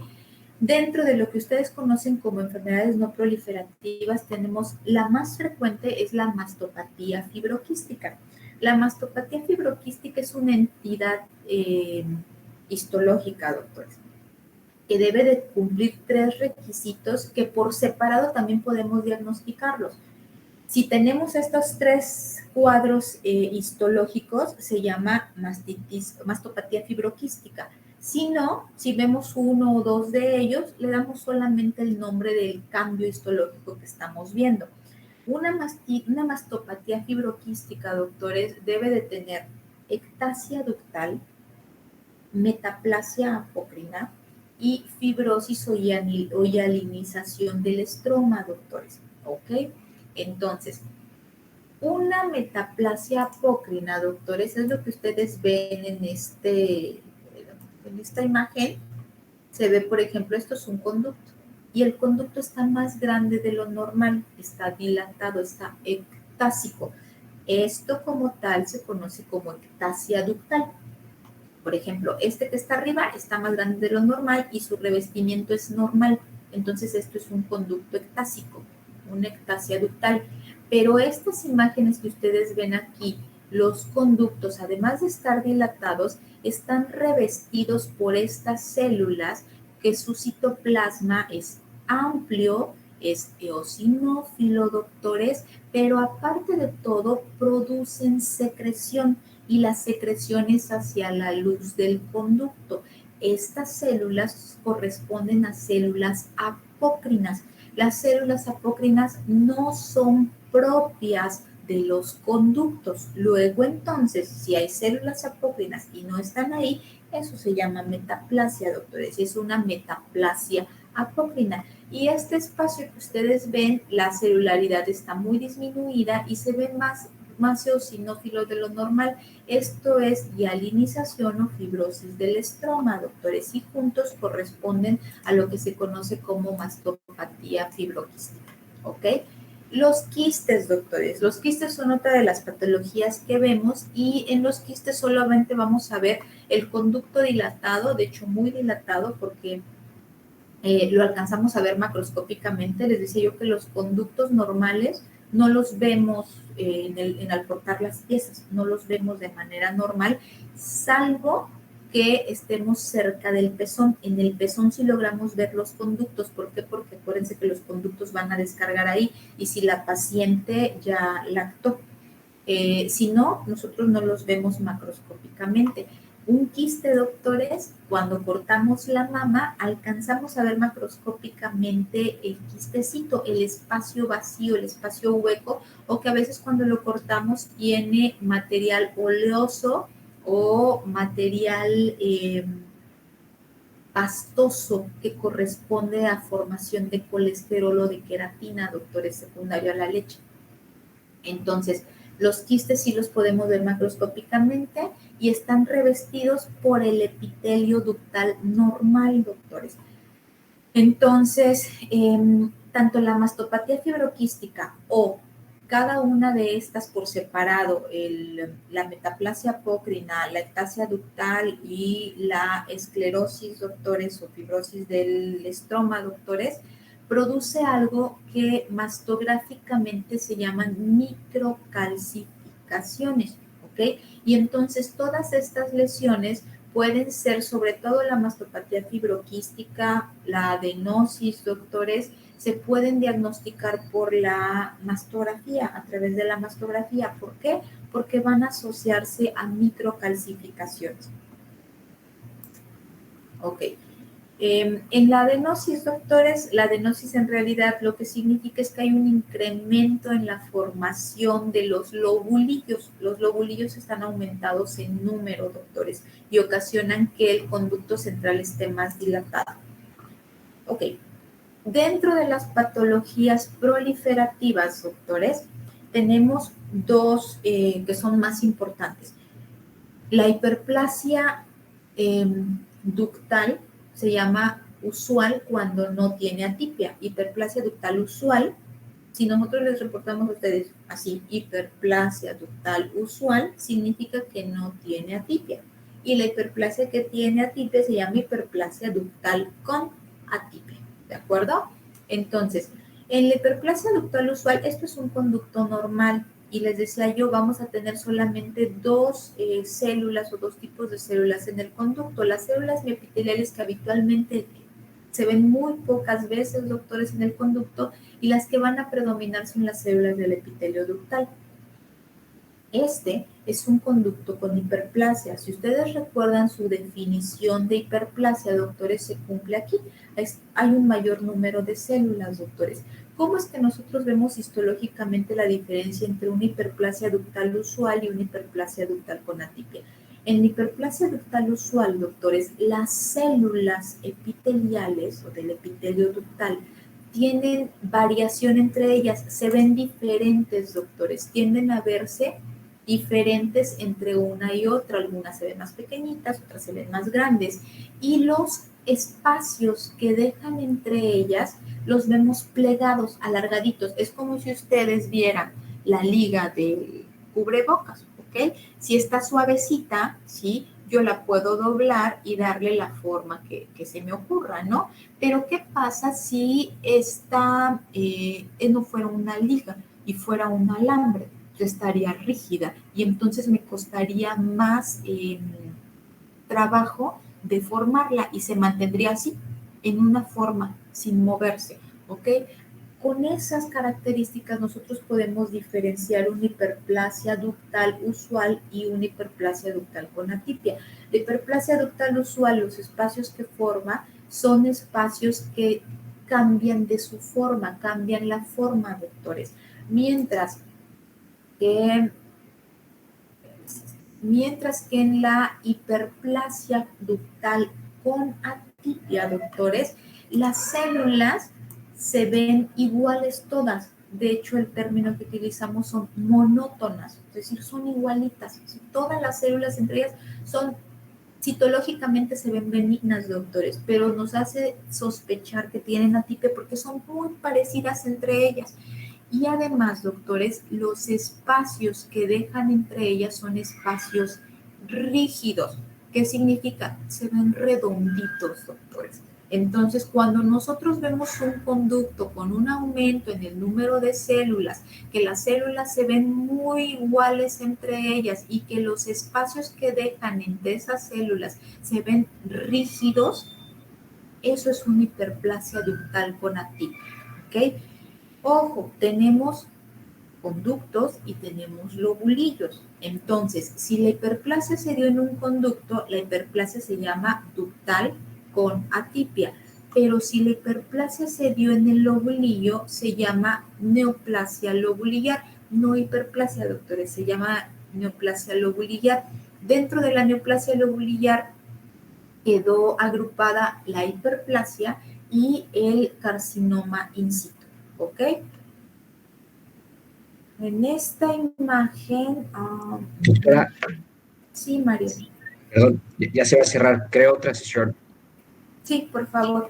dentro de lo que ustedes conocen como enfermedades no proliferativas, tenemos la más frecuente es la mastopatía fibroquística. La mastopatía fibroquística es una entidad histológica, doctores, que debe de cumplir 3 requisitos que por separado también podemos diagnosticarlos. Si tenemos estos 3 cuadros histológicos, se llama mastopatía fibroquística. Si no, si vemos 1 o 2 de ellos, le damos solamente el nombre del cambio histológico que estamos viendo. Una mastopatía fibroquística, doctores, debe de tener ectasia ductal, metaplasia apócrina y fibrosis o hialinización del estroma, doctores. ¿Ok? Entonces, una metaplasia apócrina, doctores, es lo que ustedes ven en esta imagen. Se ve, por ejemplo, esto es un conducto y el conducto está más grande de lo normal, está dilatado, está ectásico. Esto como tal se conoce como ectasia ductal. Por ejemplo, este que está arriba está más grande de lo normal y su revestimiento es normal. Entonces, esto es un conducto ectásico, una ectasia ductal. Pero estas imágenes que ustedes ven aquí, los conductos, además de estar dilatados, están revestidos por estas células que su citoplasma es amplio, es eosinófilo, doctores, pero aparte de todo, producen secreción y las secreciones hacia la luz del conducto. Estas células corresponden a células apócrinas. Las células apócrinas no son propias de los conductos. Luego, entonces, si hay células apócrinas y no están ahí, eso se llama metaplasia, doctores. Es una metaplasia apócrina. Y este espacio que ustedes ven, la celularidad está muy disminuida y se ve más eosinófilo de lo normal. Esto es hialinización o fibrosis del estroma, doctores, y juntos corresponden a lo que se conoce como mastopatía fibroquística, ¿ok? Los quistes, doctores. Los quistes son otra de las patologías que vemos y en los quistes solamente vamos a ver el conducto dilatado, de hecho muy dilatado porque lo alcanzamos a ver macroscópicamente. Les decía yo que los conductos normales no los vemos al cortar las piezas, no los vemos de manera normal, salvo que estemos cerca del pezón. En el pezón sí logramos ver los conductos. ¿Por qué? Porque acuérdense que los conductos van a descargar ahí y si la paciente ya lactó. Si no, nosotros no los vemos macroscópicamente. Un quiste, doctores, cuando cortamos la mama, alcanzamos a ver macroscópicamente el quistecito, el espacio vacío, el espacio hueco, o que a veces cuando lo cortamos tiene material oleoso o material pastoso que corresponde a formación de colesterol o de queratina, doctores, secundario a la leche. Entonces, los quistes sí los podemos ver macroscópicamente y están revestidos por el epitelio ductal normal, doctores. Entonces, tanto la mastopatía fibroquística o cada una de estas por separado, la metaplasia apócrina, la ectasia ductal y la esclerosis, doctores, o fibrosis del estroma, doctores, produce algo que mastográficamente se llaman microcalcificaciones, ¿ok? Y entonces todas estas lesiones pueden ser, sobre todo la mastopatía fibroquística, la adenosis, doctores, se pueden diagnosticar por la mastografía, a través de la mastografía. ¿Por qué? Porque van a asociarse a microcalcificaciones. Ok. En la adenosis, doctores, la adenosis en realidad lo que significa es que hay un incremento en la formación de los lobulillos. Los lobulillos están aumentados en número, doctores, y ocasionan que el conducto central esté más dilatado. Ok. Dentro de las patologías proliferativas, doctores, tenemos dos que son más importantes. La hiperplasia ductal se llama usual cuando no tiene atipia. Hiperplasia ductal usual, si nosotros les reportamos a ustedes así, hiperplasia ductal usual, significa que no tiene atipia. Y la hiperplasia que tiene atipia se llama hiperplasia ductal con atipia. ¿De acuerdo? Entonces, en la hiperplasia ductal usual, esto es un conducto normal. Y les decía yo, vamos a tener solamente dos células o dos tipos de células en el conducto. Las células miopiteliales que habitualmente se ven muy pocas veces, doctores, en el conducto, y las que van a predominar son las células del epitelio ductal. Este es un conducto con hiperplasia. Si ustedes recuerdan su definición de hiperplasia, doctores, se cumple aquí. Hay un mayor número de células, doctores. ¿Cómo es que nosotros vemos histológicamente la diferencia entre una hiperplasia ductal usual y una hiperplasia ductal con atipia? En la hiperplasia ductal usual, doctores, las células epiteliales o del epitelio ductal tienen variación entre ellas, se ven diferentes, doctores, tienden a verse diferentes entre una y otra, algunas se ven más pequeñitas, otras se ven más grandes, y los espacios que dejan entre ellas los vemos plegados, alargaditos. Es como si ustedes vieran la liga del cubrebocas, ¿ok? Si está suavecita, ¿sí? Yo la puedo doblar y darle la forma que se me ocurra, ¿no? Pero ¿qué pasa si esta no fuera una liga y fuera un alambre? Yo estaría rígida y entonces me costaría más trabajo deformarla y se mantendría así, en una forma, sin moverse, ¿ok? Con esas características nosotros podemos diferenciar una hiperplasia ductal usual y una hiperplasia ductal con atipia. La hiperplasia ductal usual, los espacios que forma son espacios que cambian de su forma, cambian la forma, doctores. Mientras que en la hiperplasia ductal con atipia, doctores, las células se ven iguales todas. De hecho, el término que utilizamos son monótonas, es decir, son igualitas. Todas las células entre ellas son, citológicamente se ven benignas, doctores, pero nos hace sospechar que tienen atipia porque son muy parecidas entre ellas. Y además, doctores, los espacios que dejan entre ellas son espacios rígidos. ¿Qué significa? Se ven redonditos, doctores. Entonces, cuando nosotros vemos un conducto con un aumento en el número de células, que las células se ven muy iguales entre ellas y que los espacios que dejan entre esas células se ven rígidos, eso es una hiperplasia ductal con atipia, ¿ok? Ojo, tenemos conductos y tenemos lobulillos. Entonces, si la hiperplasia se dio en un conducto, la hiperplasia se llama ductal con atipia. Pero si la hiperplasia se dio en el lobulillo, se llama neoplasia lobulillar. No hiperplasia, doctores, se llama neoplasia lobulillar. Dentro de la neoplasia lobulillar, quedó agrupada la hiperplasia y el carcinoma in situ, ¿ok? En esta imagen, Doctora, sí, María. perdón, ya se va a cerrar, creo, otra sesión. Sí, por favor.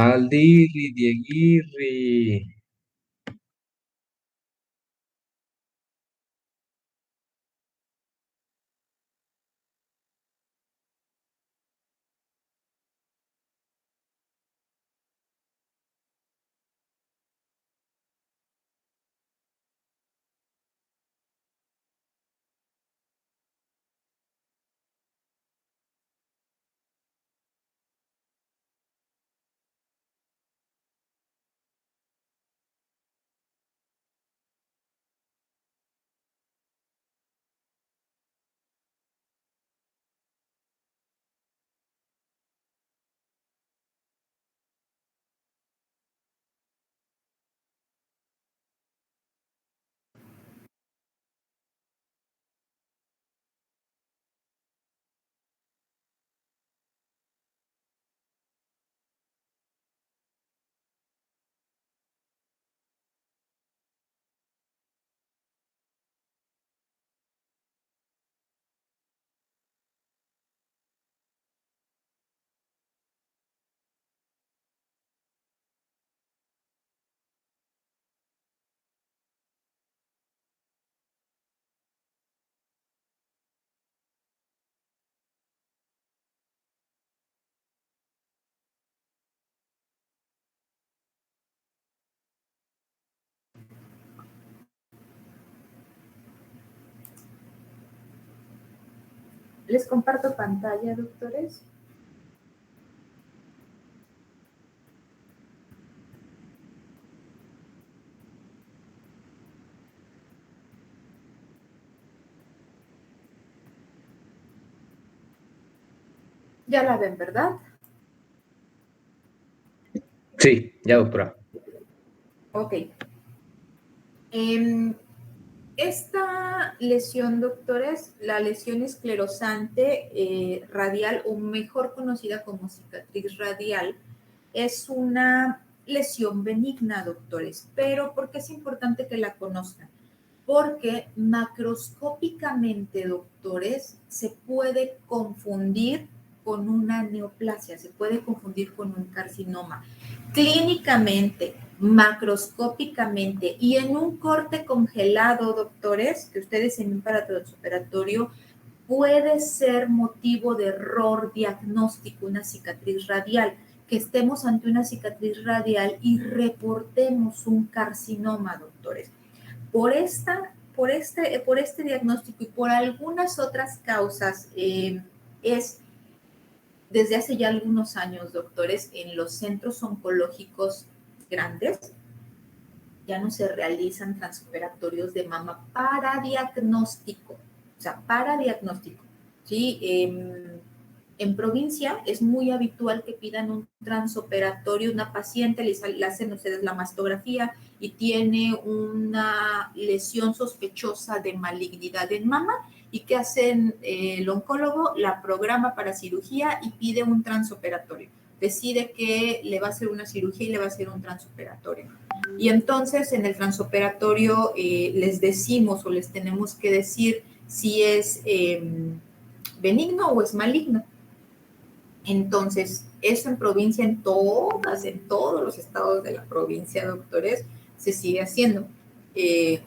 Aldirri, Dieguirri. Les comparto pantalla, doctores. Ya la ven, ¿verdad? Sí, ya, doctora. Ok. Esta lesión, doctores, la lesión esclerosante radial, o mejor conocida como cicatriz radial, es una lesión benigna, doctores. Pero ¿por qué es importante que la conozcan? Porque macroscópicamente, doctores, se puede confundir con una neoplasia, se puede confundir con un carcinoma. Clínicamente, macroscópicamente y en un corte congelado, doctores, que ustedes en un operatorio, puede ser motivo de error diagnóstico una cicatriz radial. que estemos ante una cicatriz radial y reportemos un carcinoma, doctores. Por este diagnóstico y por algunas otras causas, es desde hace ya algunos años, doctores, en los centros oncológicos grandes, ya no se realizan transoperatorios de mama para diagnóstico, o sea, para diagnóstico, ¿sí? En provincia es muy habitual que pidan un transoperatorio, una paciente, le hacen ustedes la mastografía y tiene una lesión sospechosa de malignidad en mama, y ¿qué hacen el oncólogo? La programa para cirugía y pide un transoperatorio. Decide que le va a hacer una cirugía y le va a hacer un transoperatorio. Y entonces en el transoperatorio les decimos o les tenemos que decir si es benigno o es maligno. Entonces, eso en provincia, en todos los estados de la provincia, doctores, se sigue haciendo,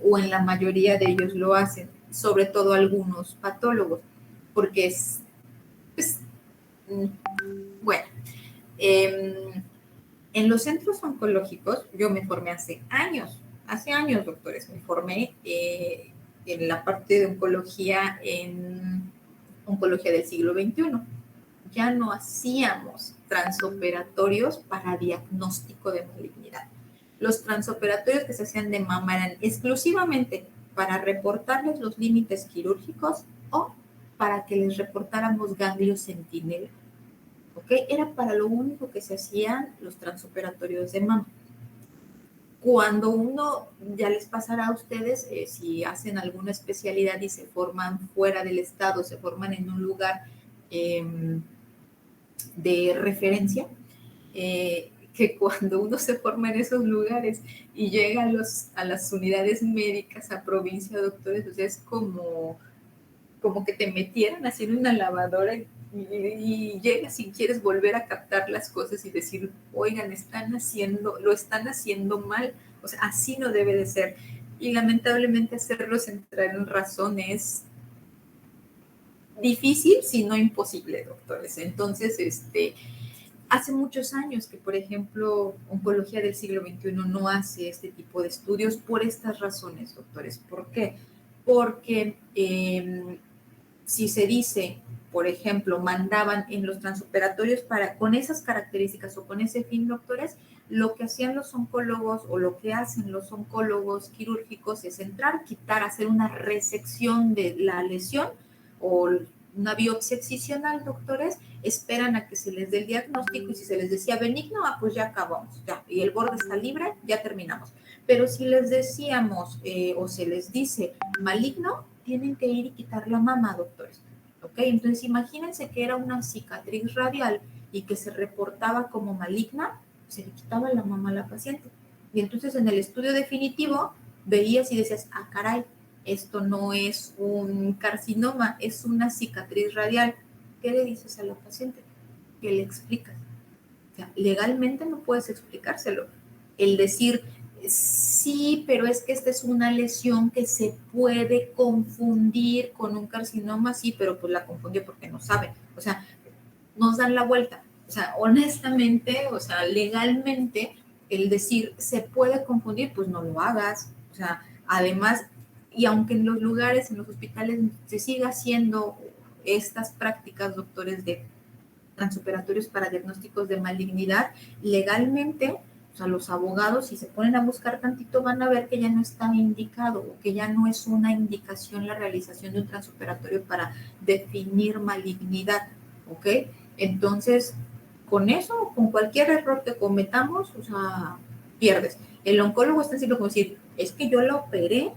o en la mayoría de ellos lo hacen, sobre todo algunos patólogos, porque es, pues, bueno, en los centros oncológicos, yo me formé hace años, doctores, me formé en la parte de oncología, en oncología del siglo XXI. Ya no hacíamos transoperatorios para diagnóstico de malignidad. Los transoperatorios que se hacían de mama eran exclusivamente para reportarles los límites quirúrgicos o para que les reportáramos ganglios centinela. ¿Ok? Era para lo único que se hacían los transoperatorios de mama. Cuando uno, ya les pasará a ustedes, si hacen alguna especialidad y se forman fuera del estado, se forman en un lugar de referencia, que cuando uno se forma en esos lugares y llega a las unidades médicas a provincia, doctores, pues es como que te metieran así en una lavadora y llegas y quieres volver a captar las cosas y decir, oigan, lo están haciendo mal, o sea, así no debe de ser. Y lamentablemente hacerlos entrar en razón es difícil, si no imposible, doctores. Entonces, hace muchos años que, por ejemplo, Oncología del siglo XXI no hace este tipo de estudios por estas razones, doctores. ¿Por qué? Porque si se dice, por ejemplo, mandaban en los transoperatorios con esas características o con ese fin, doctores, lo que hacían los oncólogos o lo que hacen los oncólogos quirúrgicos es entrar, quitar, hacer una resección de la lesión o una biopsia excisional, doctores, esperan a que se les dé el diagnóstico y si se les decía benigno, pues ya acabamos, ya, y el borde está libre, ya terminamos. Pero si les decíamos o se les dice maligno, tienen que ir y quitar la mama, doctores. ¿Ok? Entonces, imagínense que era una cicatriz radial y que se reportaba como maligna, se le quitaba la mama a la paciente. Y entonces en el estudio definitivo veías y decías, ah, caray, esto no es un carcinoma, es una cicatriz radial. ¿Qué le dices a la paciente? ¿Qué le explicas? O sea, legalmente no puedes explicárselo. El decir, sí, pero es que esta es una lesión que se puede confundir con un carcinoma, sí, pero pues la confundió porque no sabe. O sea, nos dan la vuelta. O sea, honestamente, o sea, legalmente, el decir se puede confundir, pues no lo hagas. O sea, además, y aunque en los lugares, en los hospitales, se siga haciendo estas prácticas, doctores, de transoperatorios para diagnósticos de malignidad, legalmente, o sea, los abogados, si se ponen a buscar tantito, van a ver que ya no está indicado o que ya no es una indicación la realización de un transoperatorio para definir malignidad, ¿ok? Entonces, con eso, con cualquier error que cometamos, o sea, pierdes. El oncólogo está haciendo como decir, es que yo la operé,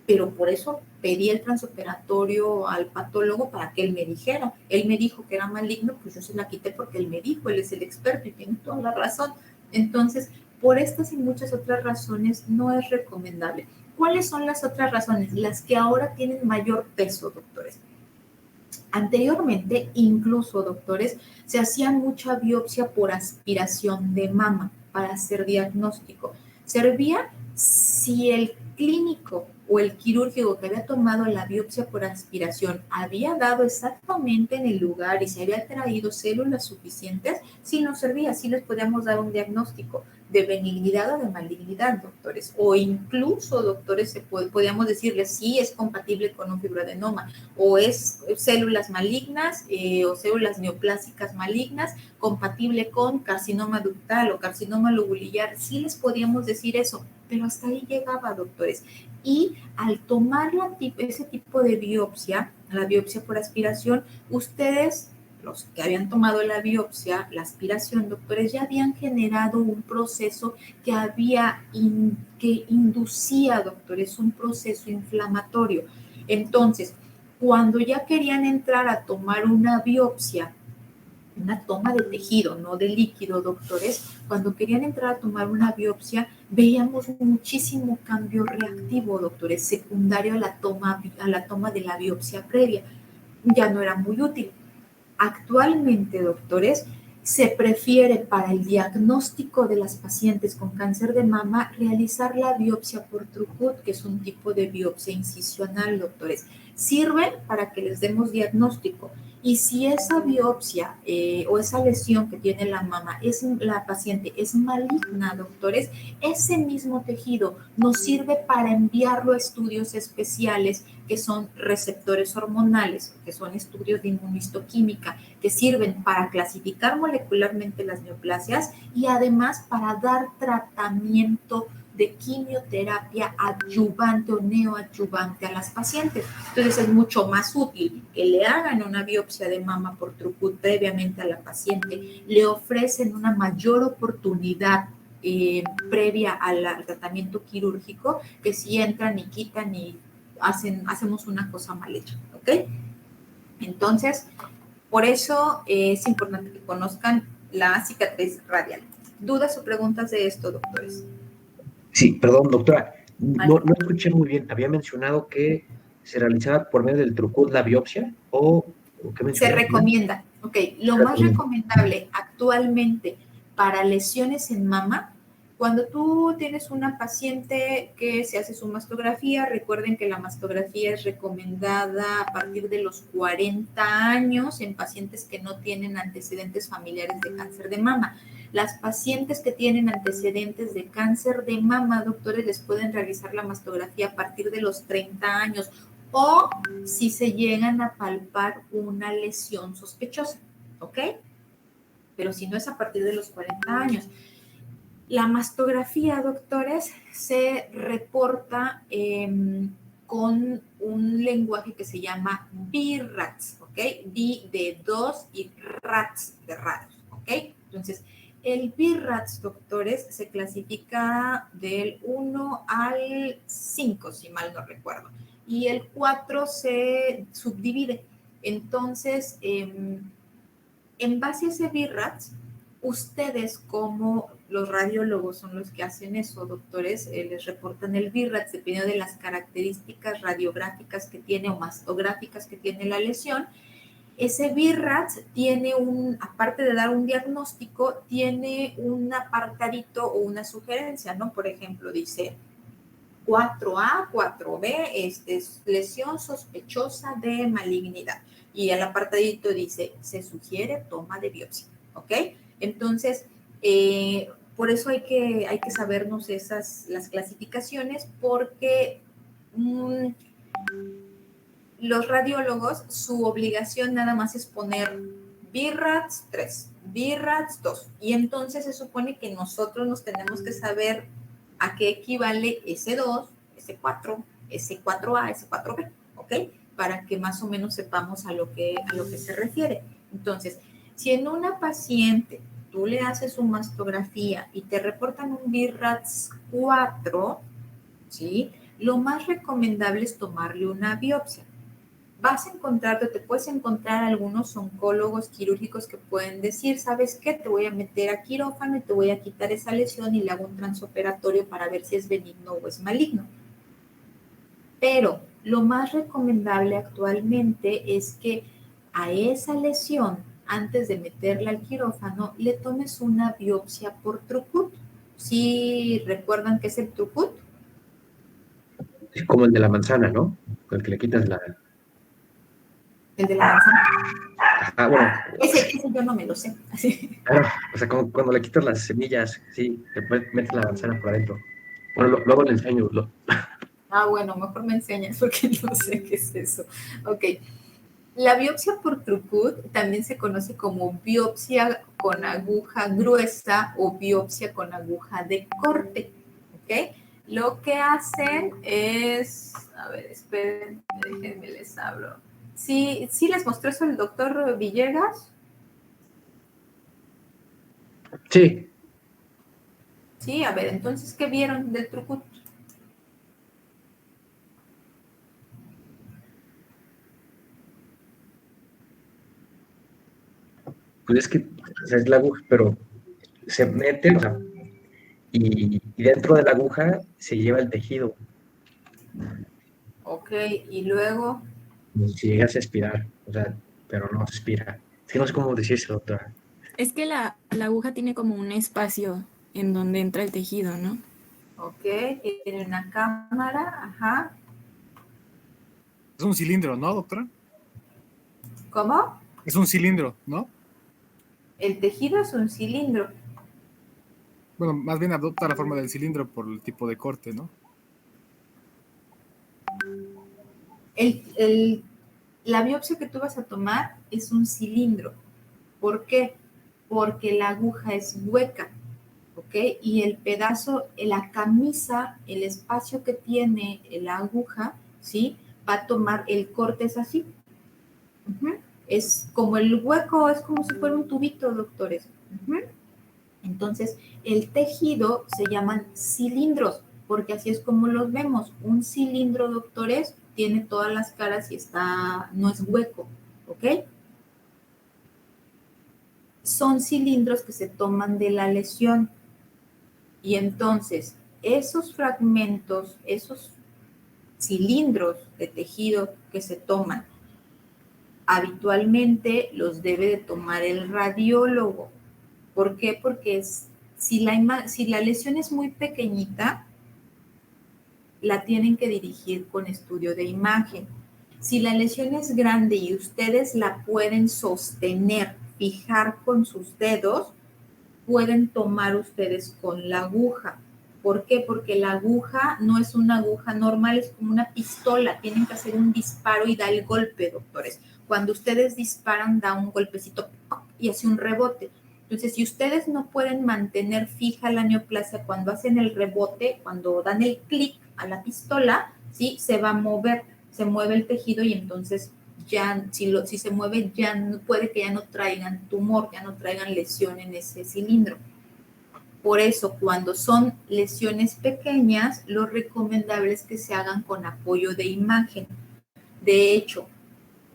pero por eso pedí el transoperatorio al patólogo para que él me dijera. Él me dijo que era maligno, pues yo se la quité porque él me dijo, él es el experto y tiene toda la razón. Entonces, por estas y muchas otras razones no es recomendable. ¿Cuáles son las otras razones? Las que ahora tienen mayor peso, doctores. Anteriormente, incluso, doctores, se hacía mucha biopsia por aspiración de mama para hacer diagnóstico. Servía Si el clínico o el quirúrgico que había tomado la biopsia por aspiración había dado exactamente en el lugar y se había traído células suficientes, sí nos servía, sí les podíamos dar un diagnóstico de benignidad o de malignidad, doctores, o incluso, doctores, podíamos decirles sí es compatible con un fibroadenoma, o es células malignas o células neoplásicas malignas, compatible con carcinoma ductal o carcinoma lobulillar, sí les podíamos decir eso, pero hasta ahí llegaba, doctores. Y al tomar ese tipo de biopsia, la biopsia por aspiración, ustedes, los que habían tomado la biopsia, la aspiración, doctores, ya habían generado un proceso que que inducía, doctores, un proceso inflamatorio. Entonces, cuando ya querían entrar a tomar una biopsia, una toma de tejido, no de líquido, doctores, cuando querían entrar a tomar una biopsia, veíamos muchísimo cambio reactivo, doctores, secundario a la toma de la biopsia previa. Ya no era muy útil. Actualmente, doctores, se prefiere para el diagnóstico de las pacientes con cáncer de mama realizar la biopsia por Trucut, que es un tipo de biopsia incisional, doctores. Sirven para que les demos diagnóstico. Y si esa biopsia o esa lesión que tiene la mama, la paciente es maligna, doctores, ese mismo tejido nos sirve para enviarlo a estudios especiales que son receptores hormonales, que son estudios de inmunistoquímica, que sirven para clasificar molecularmente las neoplasias y además para dar tratamiento de quimioterapia adyuvante o neoadyuvante a las pacientes. Entonces es mucho más útil que le hagan una biopsia de mama por Trucut previamente a la paciente, le ofrecen una mayor oportunidad previa al tratamiento quirúrgico, que si entran y quitan y hacemos una cosa mal hecha, ¿ok? Entonces, por eso es importante que conozcan la cicatriz radial. ¿Dudas o preguntas de esto, doctores? Sí, perdón, doctora. No escuché muy bien. ¿Había mencionado que se realizaba por medio del Trucut la biopsia? ¿O qué mencionó? Se recomienda. Ok, lo más recomendable actualmente para lesiones en mama, cuando tú tienes una paciente que se hace su mastografía, recuerden que la mastografía es recomendada a partir de los 40 años en pacientes que no tienen antecedentes familiares de cáncer de mama. Las pacientes que tienen antecedentes de cáncer de mama, doctores, les pueden realizar la mastografía a partir de los 30 años o si se llegan a palpar una lesión sospechosa, ¿ok? Pero si no es a partir de los 40 años. La mastografía, doctores, se reporta con un lenguaje que se llama BIRATS, ¿ok? B de 2 y RATS de radios, ¿ok? Entonces, el BIRATS, doctores, se clasifica del 1 al 5, si mal no recuerdo, y el 4 se subdivide. Entonces, en base a ese BIRATS, ustedes como los radiólogos son los que hacen eso, doctores, les reportan el BIRATS dependiendo de las características radiográficas que tiene o mastográficas que tiene la lesión. Ese BIRATS tiene aparte de dar un diagnóstico, tiene un apartadito o una sugerencia, ¿no? Por ejemplo, dice 4A, 4B, es lesión sospechosa de malignidad. Y el apartadito dice, se sugiere toma de biopsia, ¿ok? Entonces, por eso hay que sabernos las clasificaciones, porque los radiólogos, su obligación nada más es poner BIRATS 3, BIRATS 2, y entonces se supone que nosotros nos tenemos que saber a qué equivale S2, S4, S4A, S4B, ¿ok? Para que más o menos sepamos a lo que se refiere. Entonces, si en una paciente tú le haces una mastografía y te reportan un BIRATS 4, ¿sí? Lo más recomendable es tomarle una biopsia. Te puedes encontrar algunos oncólogos quirúrgicos que pueden decir, ¿sabes qué? Te voy a meter a quirófano y te voy a quitar esa lesión y le hago un transoperatorio para ver si es benigno o es maligno. Pero lo más recomendable actualmente es que a esa lesión, antes de meterla al quirófano, le tomes una biopsia por Trucut. ¿Sí recuerdan qué es el Trucut? Es como el de la manzana, ¿no? Con el que le quitas la... El de la manzana. Ah, bueno, Ese yo no me lo sé. Así. claro, o sea, como cuando le quitas las semillas, sí, te metes la manzana por adentro. Bueno, luego le enseño. Ah, bueno, mejor me enseñas porque no sé qué es eso. Ok. La biopsia por Trucut también se conoce como biopsia con aguja gruesa o biopsia con aguja de corte. ¿Ok? Lo que hacen es, a ver, esperen, déjenme les hablo. ¿Sí, sí les mostró eso el doctor Villegas? Sí, Sí, a ver, entonces, ¿qué vieron del Trucut? pues es que o sea, es la aguja, pero se mete, o sea, y dentro de la aguja se lleva el tejido. Ok, y luego, Si llegas a aspirar, o sea, pero no se aspira. Es que no sé cómo decirse, doctora. Es que la aguja tiene como un espacio en donde entra el tejido, ¿no? ok, tiene una cámara, ajá. Es un cilindro, ¿no, doctora? ¿Cómo? Es un cilindro, ¿no? El tejido es un cilindro. Bueno, más bien adopta la forma del cilindro por el tipo de corte, ¿no? La biopsia que tú vas a tomar es un cilindro. ¿Por qué? Porque la aguja es hueca, ¿ok? Y el pedazo, la camisa, el espacio que tiene la aguja, ¿sí? Va a tomar el corte, es así. Uh-huh. Es como el hueco, es como si fuera un tubito, doctores. Uh-huh. Entonces, el tejido se llaman cilindros, porque así es como los vemos. Un cilindro, doctores, tiene todas las caras y no es hueco, ¿ok? Son cilindros que se toman de la lesión. Y entonces, esos fragmentos, esos cilindros de tejido que se toman, habitualmente los debe de tomar el radiólogo. ¿Por qué? Porque si la lesión es muy pequeñita, la tienen que dirigir con estudio de imagen. Si la lesión es grande y ustedes la pueden sostener, fijar con sus dedos, pueden tomar ustedes con la aguja. ¿Por qué? Porque la aguja no es una aguja normal, es como una pistola. Tienen que hacer un disparo y da el golpe, doctores. Cuando ustedes disparan, da un golpecito y hace un rebote. Entonces, si ustedes no pueden mantener fija la neoplasia cuando hacen el rebote, cuando dan el clic a la pistola, ¿sí? Se va a mover, se mueve el tejido y entonces ya, si se mueve, puede que ya no traigan tumor, ya no traigan lesión en ese cilindro. Por eso, cuando son lesiones pequeñas, lo recomendable es que se hagan con apoyo de imagen. De hecho,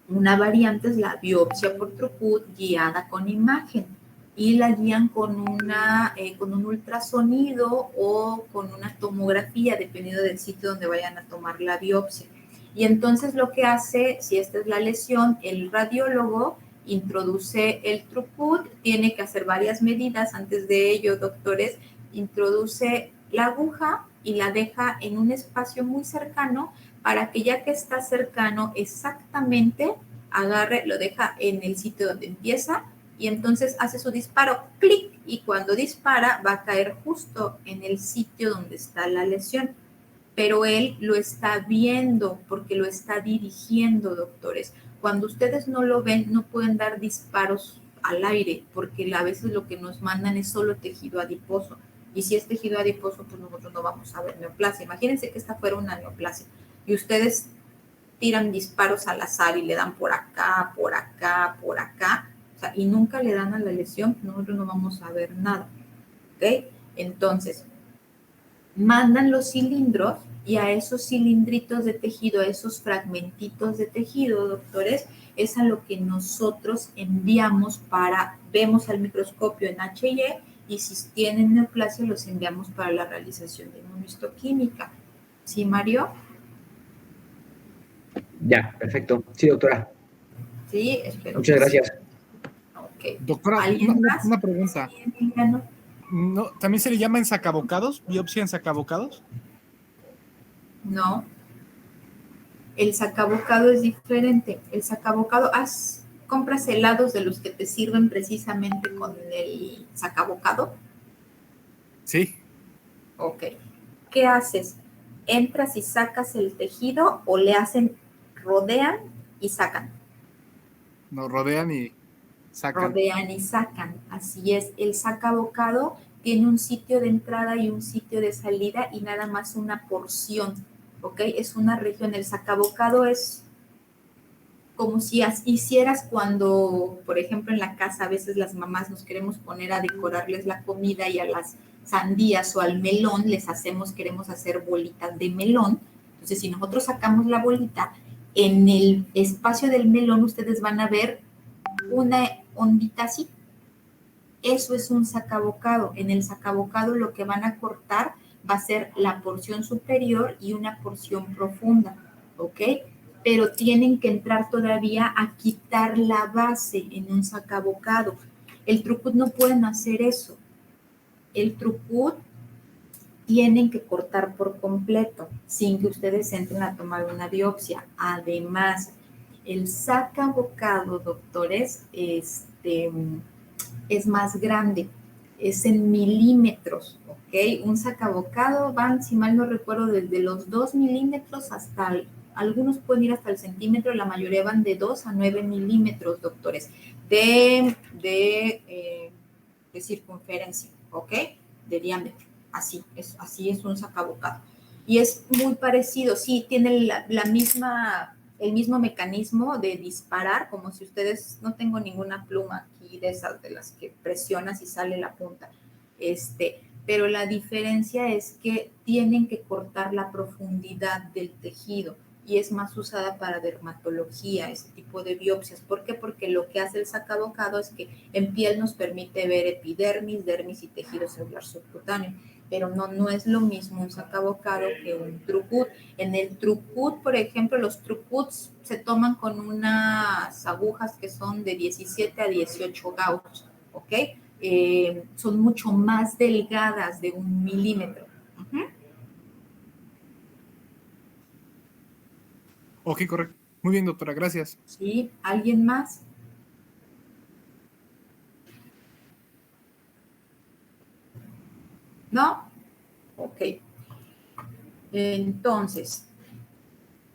una variante es la biopsia por Trucut guiada con imagen y la guían con un ultrasonido o con una tomografía, dependiendo del sitio donde vayan a tomar la biopsia. Y entonces lo que hace, si esta es la lesión, el radiólogo introduce el Trucut, tiene que hacer varias medidas antes de ello, doctores, introduce la aguja y la deja en un espacio muy cercano para que ya que está cercano exactamente, agarre, lo deja en el sitio donde empieza y entonces hace su disparo, clic, y cuando dispara va a caer justo en el sitio donde está la lesión. Pero él lo está viendo porque lo está dirigiendo, doctores. Cuando ustedes no lo ven, no pueden dar disparos al aire, porque a veces lo que nos mandan es solo tejido adiposo. Y si es tejido adiposo, pues nosotros no vamos a ver neoplasia. Imagínense que esta fuera una neoplasia y ustedes tiran disparos al azar y le dan por acá, por acá, por acá, o sea, y nunca le dan a la lesión, nosotros no vamos a ver nada. ¿Ok? Entonces, mandan los cilindros y a esos cilindritos de tejido, a esos fragmentitos de tejido, doctores, es a lo que nosotros enviamos vemos al microscopio en H&E y si tienen neoplasia los enviamos para la realización de inmunohistoquímica. ¿Sí, Mario? Ya, perfecto. Sí, doctora. Sí, espero. Muchas gracias. Okay. Doctora, una pregunta. ¿No, ¿también se le llama ensacabocados? ¿Biopsia ensacabocados? No, El sacabocado es diferente. El sacabocado, compras helados de los que te sirven precisamente con el sacabocado. Sí, Ok. ¿Qué haces? ¿Entras y sacas el tejido o le hacen, rodean y sacan? nos rodean y sacan. Rodean y sacan. Así es. El sacabocado tiene un sitio de entrada y un sitio de salida y nada más una porción. ¿Ok? Es una región. El sacabocado es como si hicieras cuando, por ejemplo, en la casa a veces las mamás nos queremos poner a decorarles la comida y a las sandías o al melón queremos hacer bolitas de melón. Entonces, si nosotros sacamos la bolita, en el espacio del melón ustedes van a ver una ondita así. Eso es un sacabocado. En el sacabocado lo que van a cortar va a ser la porción superior y una porción profunda, ¿ok? Pero tienen que entrar todavía a quitar la base en un sacabocado. El trucut no pueden hacer eso. El trucut tienen que cortar por completo sin que ustedes entren a tomar una biopsia. Además, el sacabocado, doctores, es más grande, es en milímetros, ¿ok? Un sacabocado van, si mal no recuerdo, desde los 2 milímetros hasta, algunos pueden ir hasta el centímetro, la mayoría van de 2 a 9 milímetros, doctores, de circunferencia, ¿ok? De diámetro, así es un sacabocado. Y es muy parecido, sí, tiene el mismo mecanismo de disparar, como si ustedes, no tengo ninguna pluma aquí de esas de las que presionas y sale la punta, pero la diferencia es que tienen que cortar la profundidad del tejido y es más usada para dermatología, ese tipo de biopsias. ¿Por qué? Porque lo que hace el sacabocado es que en piel nos permite ver epidermis, dermis y tejido celular subcutáneo, pero no es lo mismo un sacabocado que un trucut. En el trucut, por ejemplo, los trucuts se toman con unas agujas que son de 17 a 18 gauss, ¿ok? Son mucho más delgadas de 1 milímetro. Ok, correcto. Muy bien, doctora, gracias. ¿Sí? ¿Alguien más? ¿No? Ok. Entonces,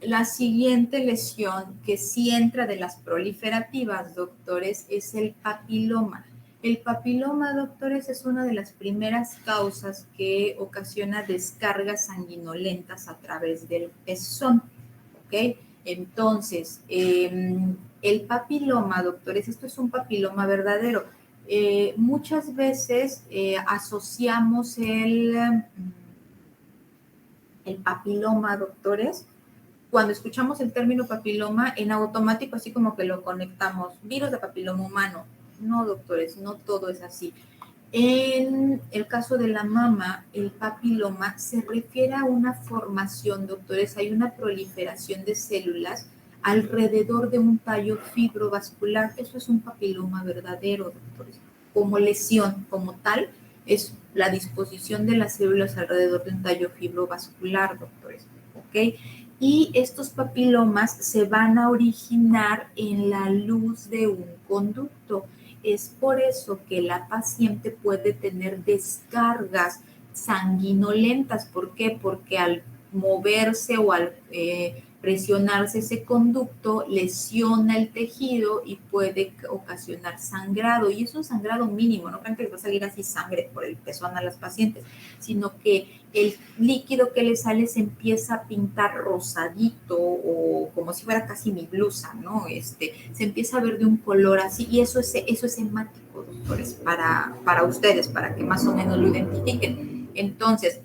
la siguiente lesión que sí entra de las proliferativas, doctores, es el papiloma. El papiloma, doctores, es una de las primeras causas que ocasiona descargas sanguinolentas a través del pezón, ¿ok? Entonces, el papiloma, doctores, esto es un papiloma verdadero. Muchas veces asociamos el papiloma, doctores, cuando escuchamos el término papiloma, en automático así como que lo conectamos, virus de papiloma humano. No, doctores, no todo es así. En el caso de la mama, el papiloma se refiere a una formación, doctores, hay una proliferación de células alrededor de un tallo fibrovascular. Eso es un papiloma verdadero, doctores. Como lesión, como tal, es la disposición de las células alrededor de un tallo fibrovascular, doctores. ¿Ok? Y estos papilomas se van a originar en la luz de un conducto. Es por eso que la paciente puede tener descargas sanguinolentas. ¿Por qué? Porque al moverse o al presionarse ese conducto lesiona el tejido y puede ocasionar sangrado. Y es un sangrado mínimo, no crean que les va a salir así sangre por el pezón a las pacientes, sino que el líquido que le sale se empieza a pintar rosadito o como si fuera casi mi blusa, ¿no? Se empieza a ver de un color así y eso es hemático, doctores, para ustedes, para que más o menos lo identifiquen. Entonces,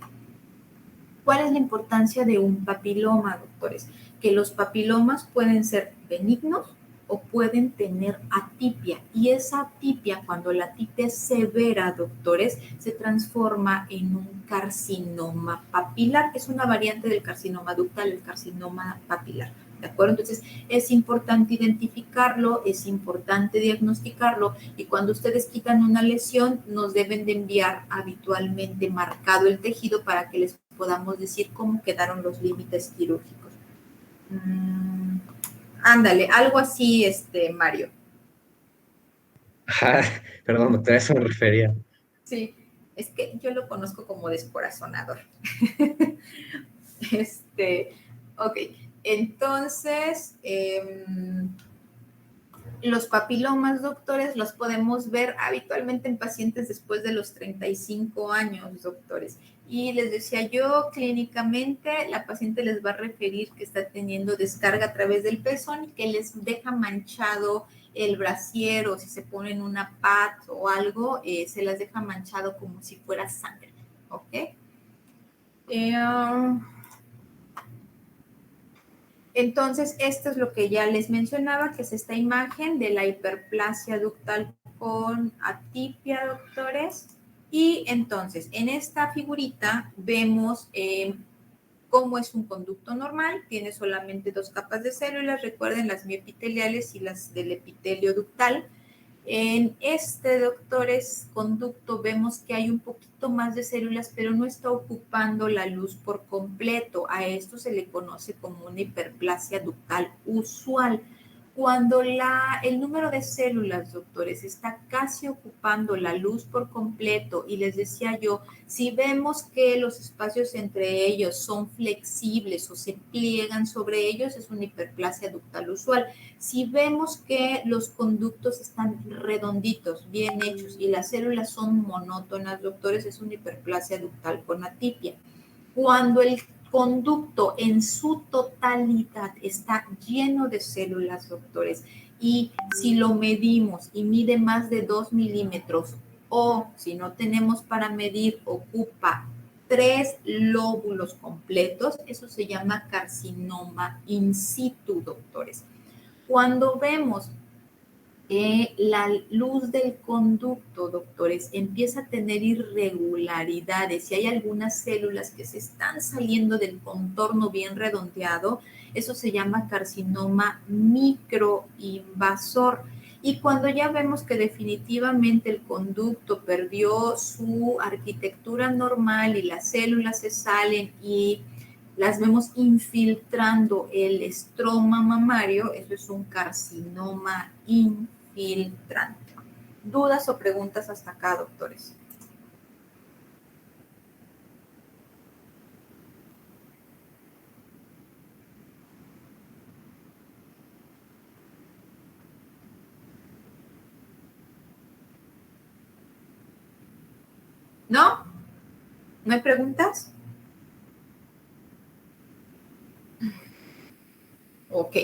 ¿cuál es la importancia de un papiloma, doctores? Que los papilomas pueden ser benignos o pueden tener atipia. Y esa atipia, cuando la atipia es severa, doctores, se transforma en un carcinoma papilar. Es una variante del carcinoma ductal, el carcinoma papilar. ¿De acuerdo? Entonces, es importante identificarlo, es importante diagnosticarlo y cuando ustedes quitan una lesión, nos deben de enviar habitualmente marcado el tejido para que les podamos decir cómo quedaron los límites quirúrgicos. Ándale, algo así, Mario. Ah, perdón, doctora, a eso me refería. Sí, es que yo lo conozco como descorazonador. Ok, entonces, los papilomas, doctores, los podemos ver habitualmente en pacientes después de los 35 años, doctores. Y les decía yo, clínicamente, la paciente les va a referir que está teniendo descarga a través del pezón y que les deja manchado el brasier, o si se ponen una pat o algo, se las deja manchado como si fuera sangre, ¿ok? Entonces, esto es lo que ya les mencionaba, que es esta imagen de la hiperplasia ductal con atipia, doctores. Y entonces, en esta figurita vemos cómo es un conducto normal. Tiene solamente 2 capas de células. Recuerden, las miopiteliales y las del epitelio ductal. En doctores, conducto, vemos que hay un poquito más de células, pero no está ocupando la luz por completo. A esto se le conoce como una hiperplasia ductal usual. Cuando el número de células, doctores, está casi ocupando la luz por completo, y les decía yo, si vemos que los espacios entre ellos son flexibles o se pliegan sobre ellos, es una hiperplasia ductal usual. Si vemos que los conductos están redonditos, bien hechos, y las células son monótonas, doctores, es una hiperplasia ductal con atipia. Cuando el conducto en su totalidad está lleno de células, doctores, y si lo medimos y mide más de 2 milímetros, o si no tenemos para medir, ocupa 3 lóbulos completos, eso se llama carcinoma in situ, doctores. Cuando vemos que la luz del conducto, doctores, empieza a tener irregularidades y hay algunas células que se están saliendo del contorno bien redondeado, eso se llama carcinoma microinvasor. Y cuando ya vemos que definitivamente el conducto perdió su arquitectura normal y las células se salen y las vemos infiltrando el estroma mamario, eso es un carcinoma infiltrante. ¿Dudas o preguntas hasta acá, doctores? ¿No? ¿No hay preguntas? Ok.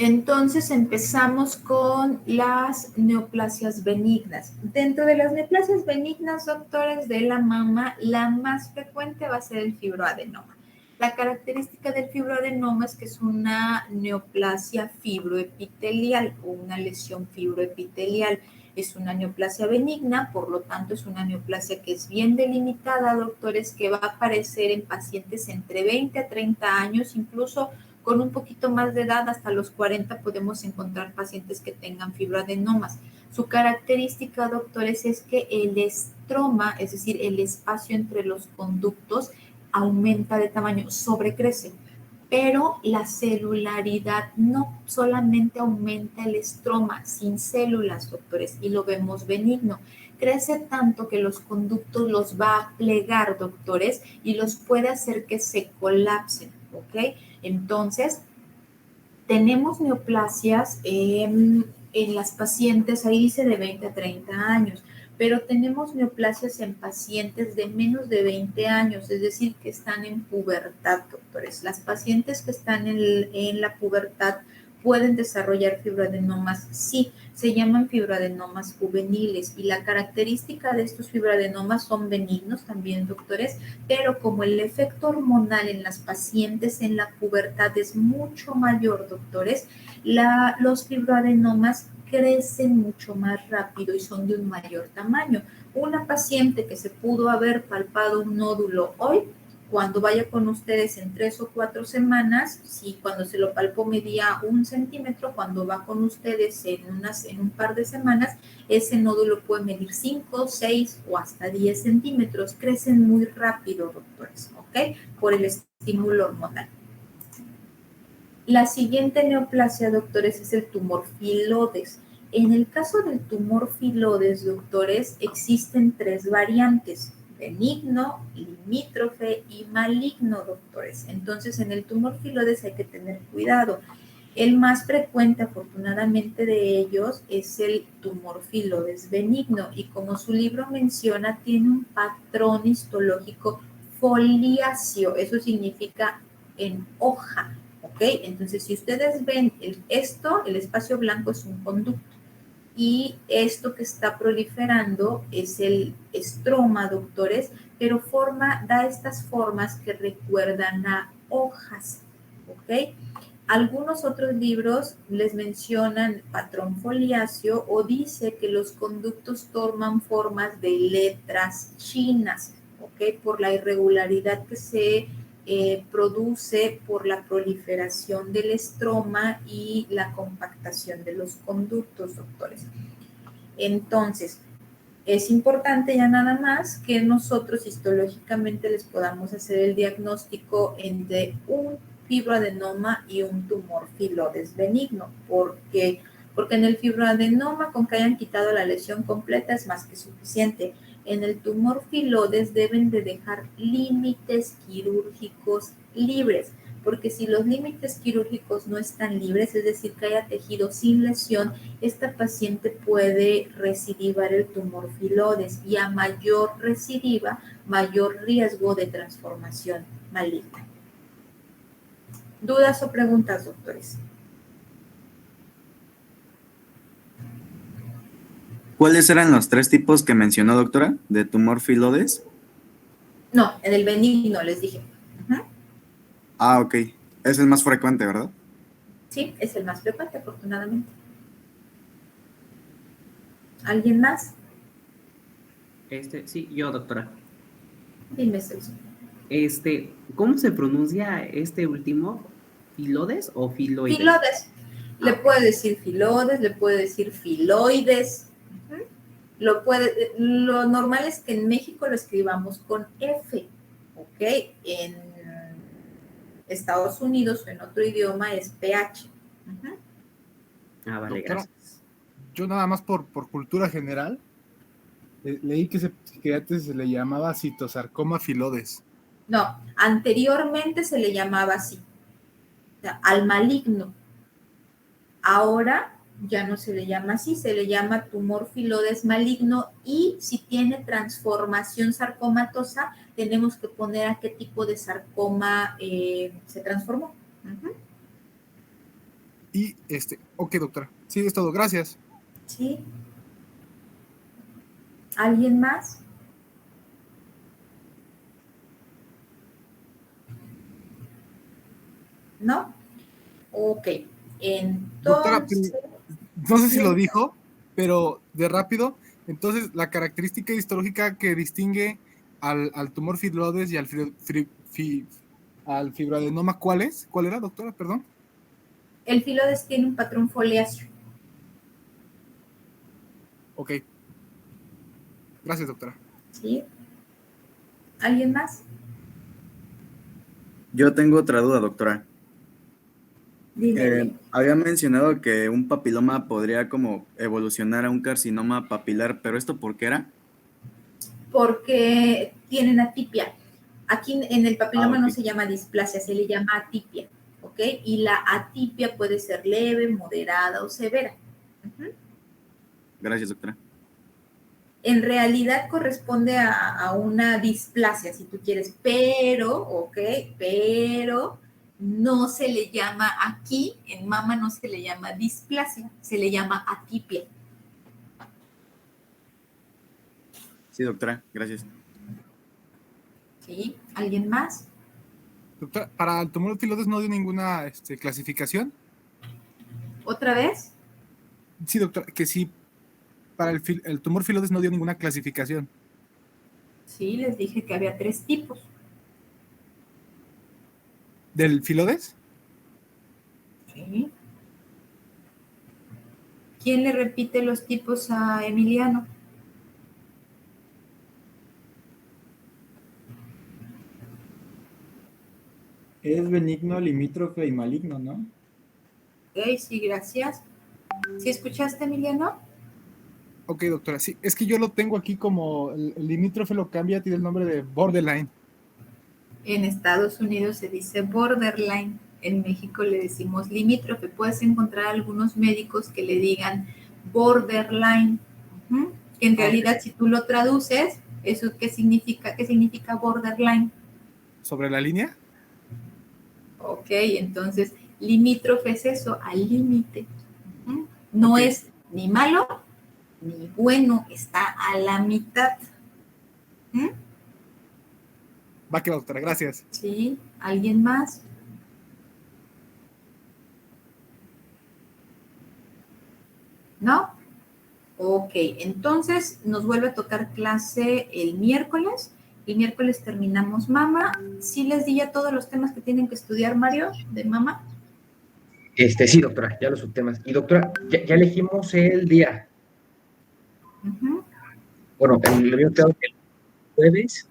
Entonces empezamos con las neoplasias benignas. Dentro de las neoplasias benignas, doctores, de la mama, la más frecuente va a ser el fibroadenoma. La característica del fibroadenoma es que es una neoplasia fibroepitelial o una lesión fibroepitelial. Es una neoplasia benigna, por lo tanto es una neoplasia que es bien delimitada, doctores, que va a aparecer en pacientes entre 20 a 30 años, incluso con un poquito más de edad, hasta los 40 podemos encontrar pacientes que tengan fibroadenomas. Su característica, doctores, es que el estroma, es decir, el espacio entre los conductos, aumenta de tamaño, sobrecrece, pero la celularidad no, solamente aumenta el estroma sin células, doctores, y lo vemos benigno. Crece tanto que los conductos los va a plegar, doctores, y los puede hacer que se colapsen, ¿ok? Entonces, tenemos neoplasias en las pacientes, ahí dice de 20 a 30 años, pero tenemos neoplasias en pacientes de menos de 20 años, es decir, que están en pubertad, doctores. Las pacientes que están en la pubertad pueden desarrollar fibroadenomas, sí, se llaman fibroadenomas juveniles, y la característica de estos fibroadenomas son benignos también, doctores, pero como el efecto hormonal en las pacientes en la pubertad es mucho mayor, doctores, los fibroadenomas crecen mucho más rápido y son de un mayor tamaño. Una paciente que se pudo haber palpado un nódulo hoy, cuando vaya con ustedes en 3 o 4 semanas, si cuando se lo palpó medía 1 centímetro, cuando va con ustedes en un par de semanas, ese nódulo puede medir 5, 6 o hasta 10 centímetros. Crecen muy rápido, doctores, ¿ok? Por el estímulo hormonal. La siguiente neoplasia, doctores, es el tumor filodes. En el caso del tumor filodes, doctores, existen 3 variantes: benigno, limítrofe y maligno, doctores. Entonces, en el tumor filodes hay que tener cuidado. El más frecuente, afortunadamente, de ellos es el tumor filodes benigno, y como su libro menciona, tiene un patrón histológico foliáceo. Eso significa en hoja, ¿ok? Entonces, si ustedes ven esto, el espacio blanco es un conducto, y esto que está proliferando es el estroma, doctores, pero da estas formas que recuerdan a hojas, ¿ok? Algunos otros libros les mencionan patrón foliáceo o dice que los conductos toman formas de letras chinas, ¿ok? Por la irregularidad que se produce por la proliferación del estroma y la compactación de los conductos, doctores. Entonces, es importante ya nada más que nosotros histológicamente les podamos hacer el diagnóstico entre un fibroadenoma y un tumor filodes benigno, porque en el fibroadenoma, con que hayan quitado la lesión completa, es más que suficiente. En el tumor filodes deben de dejar límites quirúrgicos libres, porque si los límites quirúrgicos no están libres, es decir, que haya tejido sin lesión, esta paciente puede recidivar el tumor filodes, y a mayor recidiva, mayor riesgo de transformación maligna. ¿Dudas o preguntas, doctores? ¿Cuáles eran los 3 tipos que mencionó, doctora, de tumor filodes? No, en el benigno les dije. Ah, ok. Es el más frecuente, ¿verdad? Sí, es el más frecuente, afortunadamente. ¿Alguien más? Sí, yo, doctora. Dime, Celso. ¿Cómo se pronuncia este último? ¿Filodes o filoides? Filodes. Le puede decir filodes, le puede decir filoides. Lo normal es que en México lo escribamos con F, ¿ok? En Estados Unidos o en otro idioma es PH. Ah, vale, Doctora, gracias. yo nada más por cultura general, leí que antes se le llamaba citosarcoma filodes. No, anteriormente se le llamaba así, o sea, al maligno. Ahora ya no se le llama así, se le llama tumor filodes maligno, y si tiene transformación sarcomatosa, tenemos que poner a qué tipo de sarcoma se transformó. Y ok, doctora. Sí, es todo. Gracias. ¿Sí? ¿Alguien más? ¿No? Ok. Doctora, Entonces, no sé si lo bien. dijo, pero de rápido. Entonces, la característica histológica que distingue al tumor filodes y al fibroadenoma, ¿cuál es? ¿Cuál era, doctora? Perdón. El filodes tiene un patrón foliáceo. Ok. Gracias, doctora. ¿Sí? ¿Alguien más? Yo tengo otra duda, doctora. Dímele. Había mencionado que un papiloma podría como evolucionar a un carcinoma papilar, pero ¿esto por qué era? Porque tienen atipia. Aquí en el Ah, papiloma no ok. se llama displasia, se le llama atipia, ¿ok? Y la atipia puede ser leve, moderada o severa. Gracias, doctora. En realidad corresponde a una displasia, si tú quieres, pero, ¿ok? Pero no se le llama aquí, en mama no se le llama displasia, se le llama atipia. Sí, doctora, gracias. ¿Sí? ¿Alguien más? Doctora, para el tumor filodes no dio ninguna clasificación. ¿Otra vez? Sí, doctora, que sí, para el tumor filodes no dio ninguna clasificación. Sí, les dije que había 3 tipos. ¿Del filodes? Sí. ¿Quién le repite los tipos a Emiliano? Es benigno, limítrofe y maligno, ¿no? sí, gracias. ¿Sí escuchaste, Emiliano? Ok, doctora, sí, es que yo lo tengo aquí como el limítrofe lo cambia, tiene el nombre de borderline. En Estados Unidos se dice borderline, en México le decimos limítrofe. Puedes encontrar algunos médicos que le digan borderline, que en realidad si tú lo traduces, ¿eso qué significa? ¿Qué significa borderline? ¿Sobre la línea? Ok, entonces limítrofe es eso, al límite. No Ok. es ni malo ni bueno, está a la mitad. Va que va, doctora, gracias. ¿Sí? ¿Alguien más? ¿No? Ok, entonces nos vuelve a tocar clase el miércoles. El miércoles terminamos mama. ¿Sí les di ya todos los temas que tienen que estudiar, Mario, de mama? Sí, doctora, ya los subtemas. Y doctora, ya elegimos el día. Ujú. Bueno, el jueves